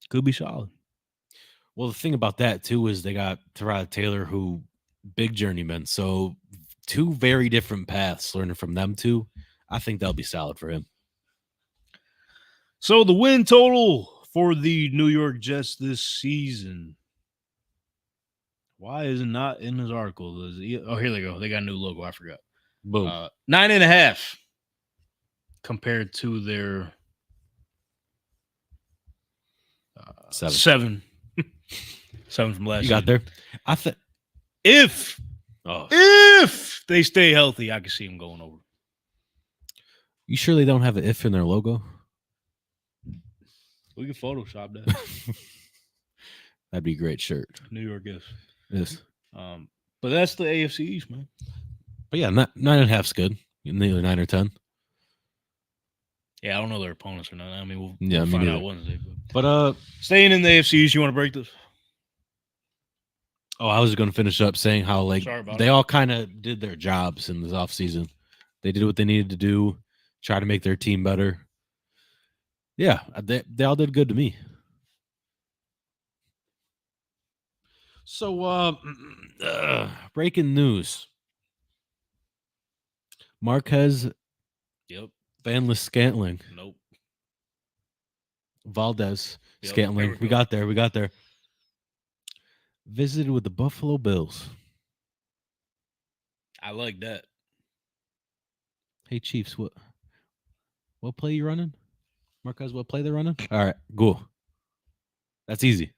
could be solid. Well, the thing about that, too, is they got Tyrod Taylor, who big journeyman. So two very different paths, learning from them two. I think that'll be solid for him. So the win total for the New York Jets this season. Why is it not in this article? Oh, here they go. They got a new logo. I forgot. Boom. 9.5 compared to their 7. 7 from last You year. got there? I think If they stay healthy, I can see them going over. You sure they don't have an if in their logo? We can Photoshop that. That'd be a great shirt. New York is. Yes. But that's the AFC East, man. But yeah, 9.5's good. Neither 9 or 10. Yeah, I don't know their opponents or not. I mean, we'll me find neither. out Wednesday. But staying in the AFC East, you want to break this? I was going to finish up saying how like Sorry about they it. all kind of did their jobs in this offseason. They did what they needed to do, try to make their team better. Yeah, they all did good to me. So, breaking news. Marquez Yep. Van Scantling. Nope. Valdez Yep, Scantling. there We got there. Visited with the Buffalo Bills. I like that. Hey, Chiefs, what play you running? Marquez, what play they're running? All right, cool. That's easy.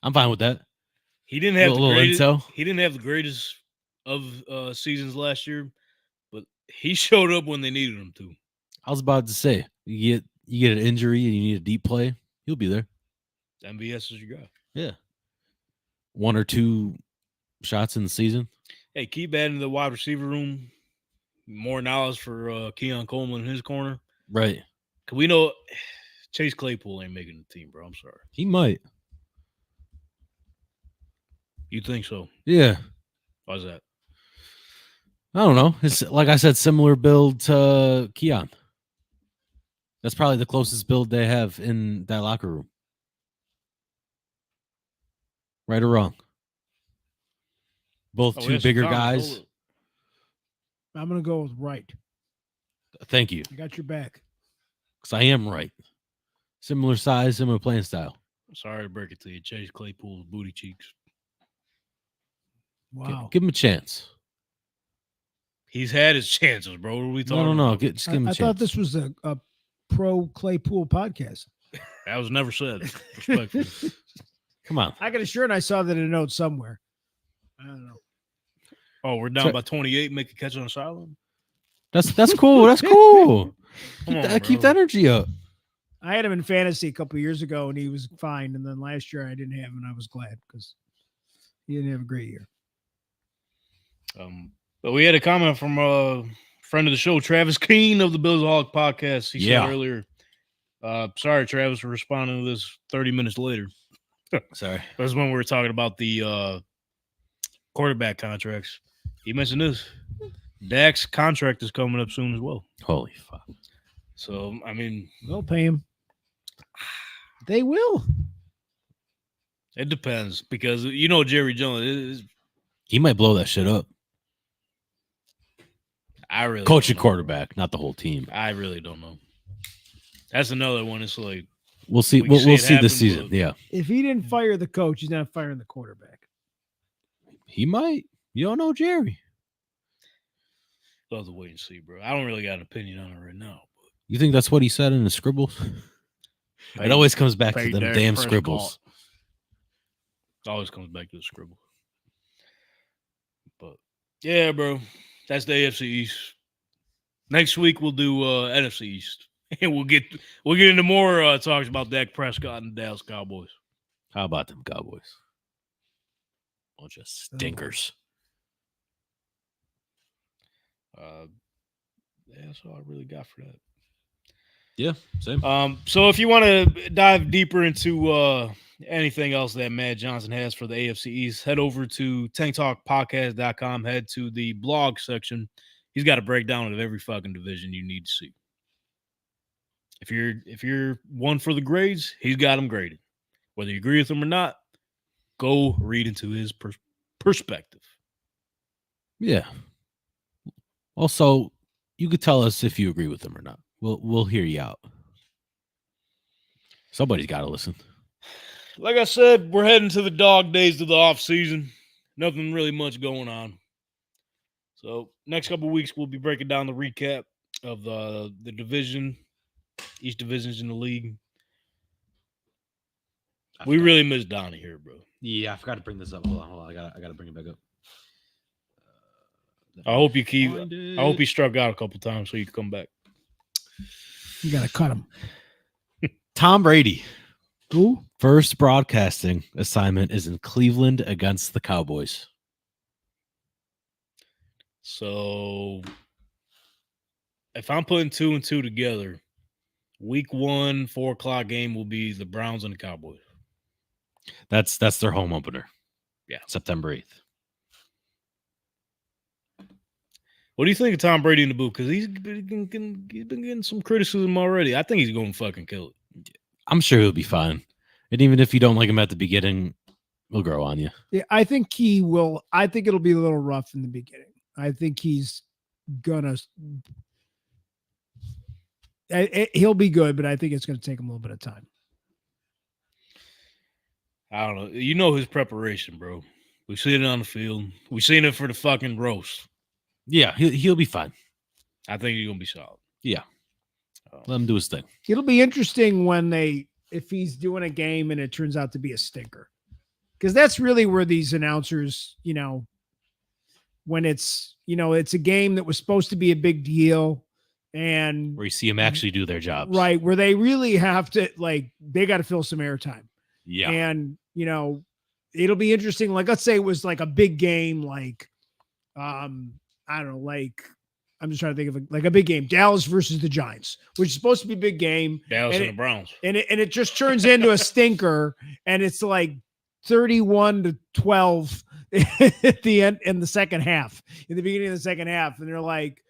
I'm fine with that. He didn't have Little the greatest. intel. He didn't have the greatest of seasons last year, but he showed up when they needed him to. I was about to say, you get an injury and you need a deep play, he'll be there. MVS is your guy. Yeah. 1 or 2 shots in the season. Hey, keep adding to the wide receiver room. More knowledge for Keon Coleman in his corner. Right. Cause we know Chase Claypool ain't making the team, bro. I'm sorry. He might. You think so? Yeah. Why's that? I don't know. It's like I said, similar build to Keon. That's probably the closest build they have in that locker room. Right or wrong? Both Oh, two yes, bigger Tom, guys. over. I'm going to go with right. Thank you. I got your back. Because I am right. Similar size, similar playing style. Sorry to break it to you. Chase Claypool's booty cheeks. Wow. Give him a chance. He's had his chances, bro. What are we talking No. about? Just give him a I chance. thought this was a pro Claypool podcast. That was never said. Respectfully. Come on. I got a shirt. I saw that in a note somewhere. I don't know. Oh, we're down So- by 28. Make a catch on the sideline. That's cool. That's cool. Come on, Keep the bro. energy up. I had him in fantasy a couple of years ago, and he was fine. And then last year I didn't have him, and I was glad because he didn't have a great year. But we had a comment from a friend of the show, Travis Keene of the Bills Hog podcast. He said earlier, sorry, Travis, for responding to this 30 minutes later. Sorry. That was when we were talking about the quarterback contracts. He mentioned this. Dak's contract is coming up soon as well. Holy fuck. So, I mean, They'll pay him. They will. it depends because, you know, Jerry Jones, He might blow that shit up. I really Coaching don't know. quarterback, not the whole team. I really don't know. That's another one. It's like, We'll see. We can see We'll it see happen, this season. but- Yeah. If he didn't fire the coach, he's not firing the quarterback. He might. You don't know Jerry. we'll have to wait and see, bro. I don't really got an opinion on it right now. You think that's what he said in the scribbles? It always comes back to Paid them their damn press scribbles. It always comes back to the scribble. But yeah, bro, that's the AFC East. Next week we'll do NFC East, and we'll get into more talks about Dak Prescott and the Dallas Cowboys. How about them Cowboys? Bunch of stinkers. Yeah, that's all I really got for that. Yeah, same. So if you want to dive deeper into anything else that Matt Johnson has for the AFC East, head over to tanktalkpodcast.com, head to the blog section. He's got a breakdown of every fucking division you need to see. If you're one for the grades, he's got them graded. Whether you agree with him or not, go read into his perspective. Yeah. Also, you could tell us if you agree with them or not. We'll hear you out. Somebody's got to listen. Like I said, we're heading to the dog days of the offseason. Nothing really much going on. So next couple of weeks, we'll be breaking down the recap of the division, each division's in the league. We really miss Donnie here, bro. Yeah, I forgot to bring this up. Hold on. I gotta bring it back up. I hope he struck out a couple times so you can come back. You got to cut him. Tom Brady. Who? First broadcasting assignment is in Cleveland against the Cowboys. So if I'm putting 2 and 2 together, week 1, 4:00 game will be the Browns and the Cowboys. That's their home opener. Yeah. September 8th. What do you think of Tom Brady in the booth? Because he's been getting some criticism already. I think he's going to fucking kill it. I'm sure he'll be fine. And even if you don't like him at the beginning, he'll grow on you. Yeah, I think he will. I think it'll be a little rough in the beginning. I think he's gonna. He'll be good, but I think it's going to take him a little bit of time. I don't know. You know his preparation, bro. We've seen it on the field. We've seen it for the fucking roast. Yeah, he'll be fine. I think he's going to be solid. Yeah. Let him do his thing. It'll be interesting if he's doing a game and it turns out to be a stinker, because that's really where these announcers, when it's a game that was supposed to be a big deal, and Where you see him actually do their jobs. right where they really have to they got to fill some airtime. Yeah. And it'll be interesting. Like, let's say it was like a big game, I don't know, I'm just trying to think of a big game, Dallas versus the Giants, which is supposed to be a big game. Dallas and the Browns. And it just turns into a stinker, and it's like 31-12 at the end in the second half, in the beginning of the second half. And they're like,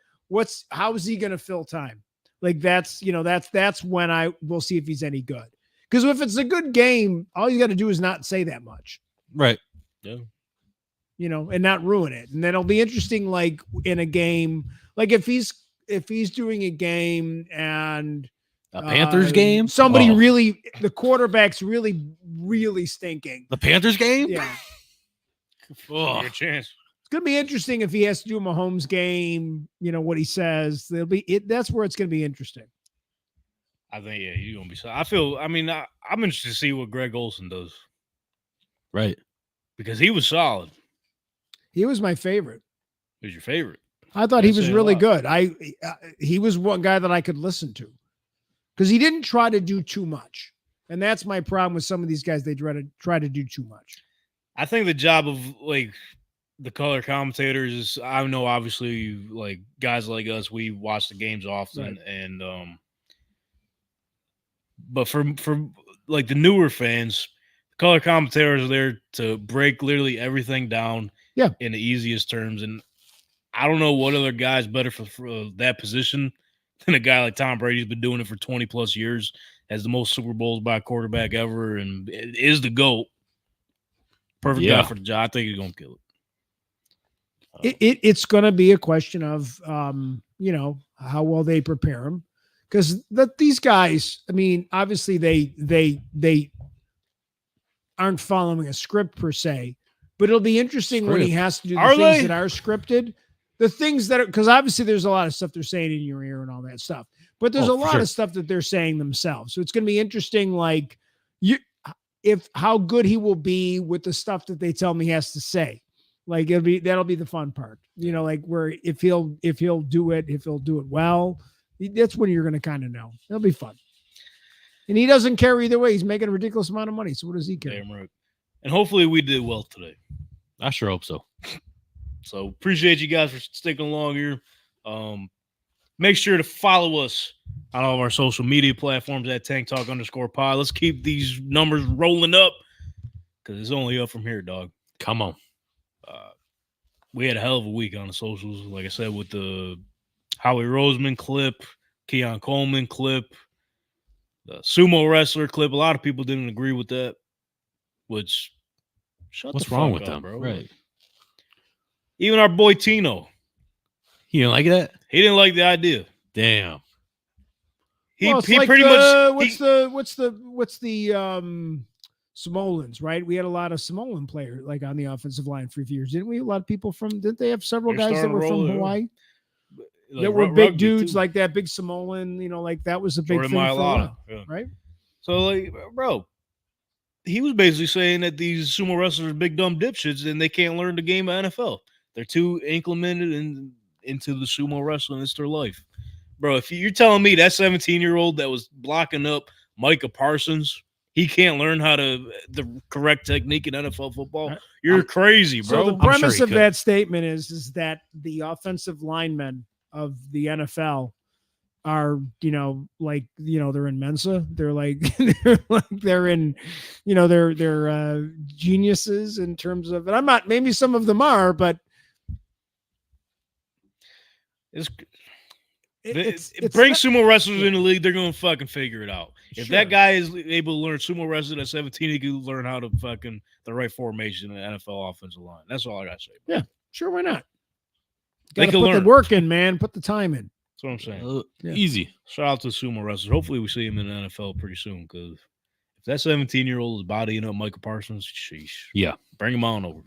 how is he going to fill time? Like, that's when I will see if he's any good. Because if it's a good game, all you got to do is not say that much. Right. Yeah. And not ruin it. And then it'll be interesting, like in a game, like if he's doing a game and a Panthers game, somebody really, the quarterback's really, really stinking. The Panthers game? Yeah. Your chance. It's going to be interesting if he has to do a Mahomes game, what he says. That's where it's going to be interesting. I think, yeah, you're going to be solid. I'm interested to see what Greg Olsen does. Right. Because he was solid. He was my favorite. Who's your favorite? I thought he was really good. He was one guy that I could listen to. because he didn't try to do too much. And that's my problem with some of these guys. They try to do too much. I think the job of like the color commentators is, I know obviously like guys like us, we watch the games often, Right. and but for like the newer fans, color commentators are there to break literally everything down in the easiest terms. And I don't know what other guy's better for that position than a guy like Tom Brady, who's been doing it for 20 plus years, has the most Super Bowls by a quarterback ever, and is the GOAT. Perfect guy for the job. I think he's going to kill it. It's going to be a question of, how well they prepare him. Because these guys, I mean, obviously they aren't following a script per se, but it'll be interesting when he has to do the things that are scripted. The things that are, because obviously there's a lot of stuff they're saying in your ear and all that stuff, but there's a lot of stuff that they're saying themselves. So it's going to be interesting, like how good he will be with the stuff that they tell him he has to say. Like that'll be the fun part, like where if he'll do it well, that's when you're going to kind of know. It'll be fun. And he doesn't care either way. He's making a ridiculous amount of money. So what does he care? Damn right. And hopefully we did well today. I sure hope so. So appreciate you guys for sticking along here. Make sure to follow us on all of our social media platforms at @TankTalk_pod. Let's keep these numbers rolling up because it's only up from here, dog. Come on. We had a hell of a week on the socials. Like I said, with the Howie Roseman clip, Keon Coleman clip, the sumo wrestler clip. A lot of people didn't agree with that, which what's wrong with up, them, bro? Right. Even our boy Tino. He didn't like that? He didn't like the idea. Damn. He like pretty much what's the Samoans, right? We had a lot of Samoan players like on the offensive line for a few years, didn't we? A lot of people didn't they have several guys that were from Hawaii? Like that were big dudes too. like that, big Samoan, like that was a big thing for a while, right? So, like, bro, he was basically saying that these sumo wrestlers are big dumb dipshits and they can't learn the game of NFL. They're too implemented into the sumo wrestling. It's their life. Bro, if you're telling me that 17-year-old that was blocking up Micah Parsons, he can't learn how the correct technique in NFL football, you're crazy, bro. So the premise of that statement is that the offensive linemen of the NFL are, they're in Mensa. They're like, they're in, they're geniuses in terms of, and I'm not, maybe some of them are, but it brings sumo wrestlers in the league. They're going to fucking figure it out. If that guy is able to learn sumo wrestling at 17, he can learn how to fucking the right formation in the NFL offensive line. That's all I got to say. Yeah, sure. Why not? They can put learn. The work in, man. Put the time in. That's what I'm saying. Easy. Shout out to sumo wrestlers. Hopefully we see him in the NFL pretty soon, because if that 17-year-old is bodying up Micah Parsons, sheesh. Yeah. Bring him on over.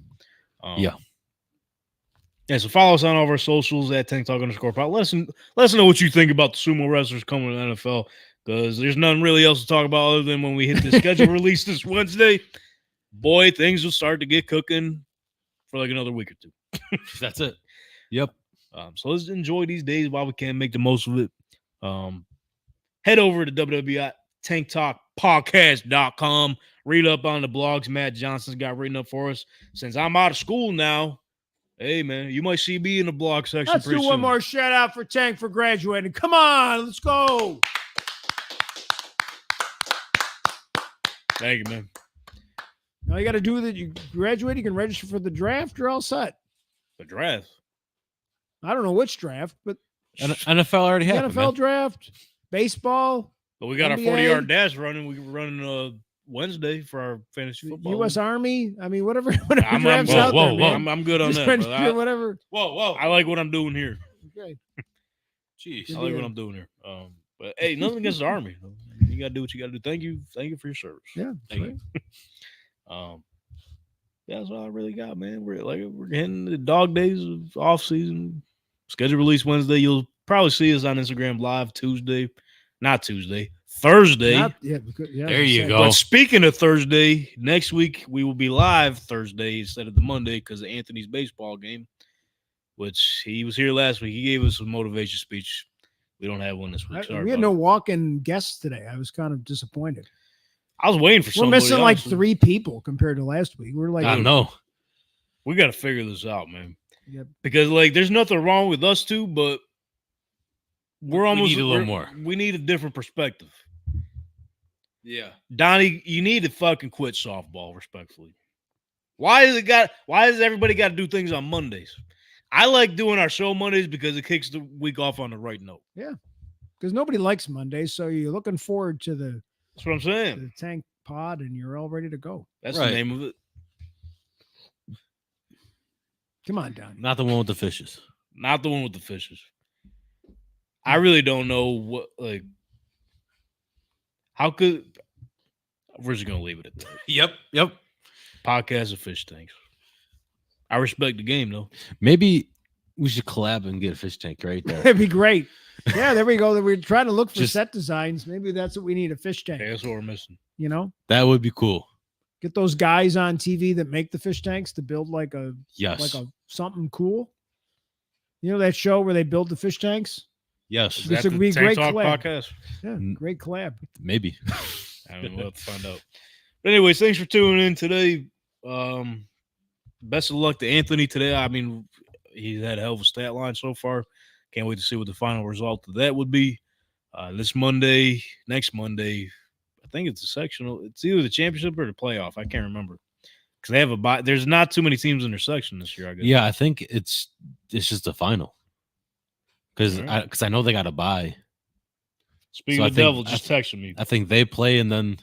Yeah, so follow us on all of our socials at @TankTalk_pod. Let us know what you think about the sumo wrestlers coming to the NFL, because there's nothing really else to talk about other than when we hit the schedule release this Wednesday. Boy, things will start to get cooking for like another week or two. That's it. Yep. So let's enjoy these days while we can, make the most of it. Head over to www.tanktalkpodcast.com. Read up on the blogs Matt Johnson's got written up for us. Since I'm out of school now, hey, man, you might see me in the blog section. Let's do one more shout out for Tank for graduating. Come on, let's go. Thank you, man. All you got to do that. You graduate, you can register for the draft. You're all set. The draft? I don't know which draft, but NFL already happened. NFL draft, baseball. But we got NBA, our 40-yard dash running. We're running Wednesday for our fantasy football. U.S. Army. I mean, whatever I'm good on that. Whatever. Whoa. I like what I'm doing here. Okay. Jeez. I like what I'm doing here. But hey, nothing against the Army. You got to do what you got to do. Thank you for your service. Yeah. Thank you. That's all I really got, man. We're hitting the dog days of off season. Schedule release Wednesday. You'll probably see us on Instagram Live Thursday. There you go. But speaking of Thursday, next week we will be live Thursday instead of the Monday because of Anthony's baseball game, which he was here last week. He gave us a motivation speech. We don't have one this week. Sorry We had about no it. walk-in guests today. I was kind of disappointed. I was waiting for We're somebody. missing like honestly. 3 people compared to last week. We're like, I know. We got to figure this out, man. Yep. Because like, there's nothing wrong with us two, but we're We almost need a little more. We need a different perspective. Yeah. Donnie, you need to fucking quit softball, respectfully. Why does everybody got to do things on Mondays? I like doing our show Mondays because it kicks the week off on the right note. because nobody likes Mondays, so you're looking forward to the That's what I'm saying. the tank pod, and you're all ready to go. That's Right. the name of it. Come on, Donnie. Not the one with the fishes. Not the one with the fishes. I really don't know what, like, how could, we're just going to leave it at that. Yep. Podcast of fish tanks. I respect the game, though. Maybe we should collab and get a fish tank right there. That'd be great. Yeah, there we go. We're trying to look for Just- set designs. Maybe that's what we need, a fish tank. Okay, that's what we're missing. You know, That would be cool. get those guys on TV that make the fish tanks to build like a Yes. something cool. You know that show where they build the fish tanks? Yes. Is This that would the be a Tank great Talk collab. podcast? Yeah, Mm. great collab. Maybe. I mean, we'll have to find out. But anyways, thanks for tuning in today. Best of luck to Anthony today. I mean, he's had a hell of a stat line so far. Can't wait to see what the final result of that would be. This Monday, next Monday, I think it's a sectional. It's either the championship or the playoff. I can't remember. Because they have a bye. There's not too many teams in their section this year, I guess. Yeah, I think it's just the final. Because Alright. I know they got to buy. Speaking So I of the think- devil, just texted me. I think they play and then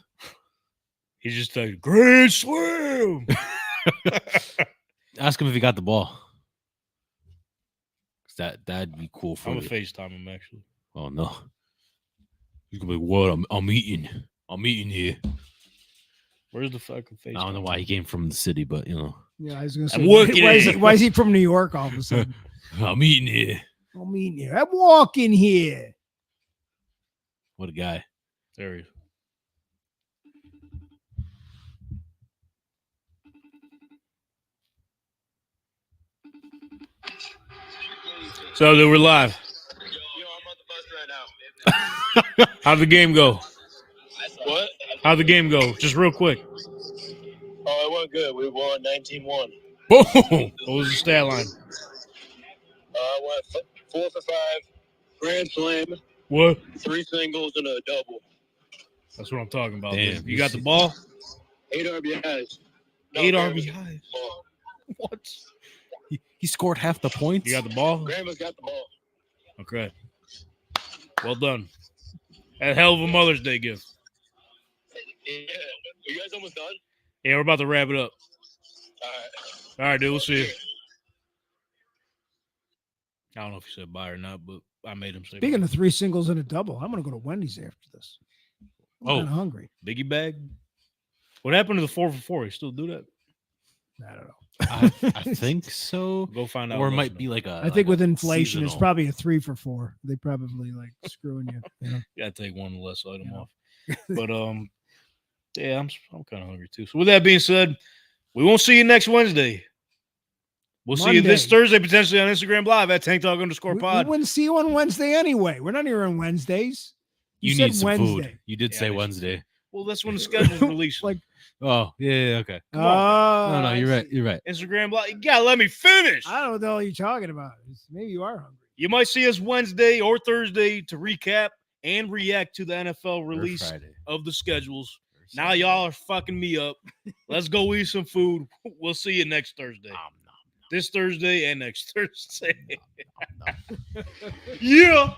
He just texted, Grand Slam. ask him if he got the ball. 'Cause that'd be cool for I'm a you. FaceTime him, actually. Oh no. He's gonna be like, what? I'm eating. I'm eating here. Where's the fucking FaceTime? I don't know why he came from the city, but you know, Yeah, I was gonna say, I'm working why is it. why is he from New York all of a sudden? I'm eating here. I mean, here. I'm walking here. What a guy. There he is. So we're live. Yo, I'm on the bus right now. How'd the game go? What? How'd the game go? Just real quick. Oh, it went good. We won 19-1. Boom. What was the stat line? I went 4 for 5, grand slam, What? 3 singles, and a double. That's what I'm talking about. Damn, Damn, you got the ball? 8 RBIs. No, 8 Grandma's RBIs. got the ball. What? He scored half the points. You got the ball? Grandma's got the ball. Okay. Well done. A hell of a Mother's Day gift. Yeah. You guys almost done? Yeah, we're about to wrap it up. All right. All right, dude. We'll see you. I don't know if he said bye or not, but I made him say Speaking bye. of 3 singles and a double, I'm gonna go to Wendy's after this. I'm kinda hungry. Biggie bag. What happened to the 4 for 4? You still do that? I don't know. I think so. Go find out. Or it and let might us be know. like a. I think with inflation, it's seasonal. probably a 3 for 4. They probably like screwing you. You know? You gotta take one less item Yeah. off. But yeah, I'm kind of hungry too. So with that being said, we won't see you next Wednesday. We'll see you this Monday. Thursday potentially on Instagram Live at Tank Talk _ We pod. wouldn't see you on Wednesday anyway. We're not here on Wednesdays. You said need some Wednesday. food. You did Yeah, say I need some Wednesday. Well, that's when the schedule's released. Like- Oh yeah, okay. Come on, Oh, No, I you're right. see. You're right. Instagram Live. You gotta let me finish. I don't know what the hell you're talking about. Maybe you are hungry. You might see us Wednesday or Thursday to recap and react to the NFL Or release Friday. of the schedules. Or Now Saturday. y'all are fucking me up. Let's go eat some food. We'll see you next Thursday. Nom, nom, This Thursday and next Thursday. nom, nom. Yeah.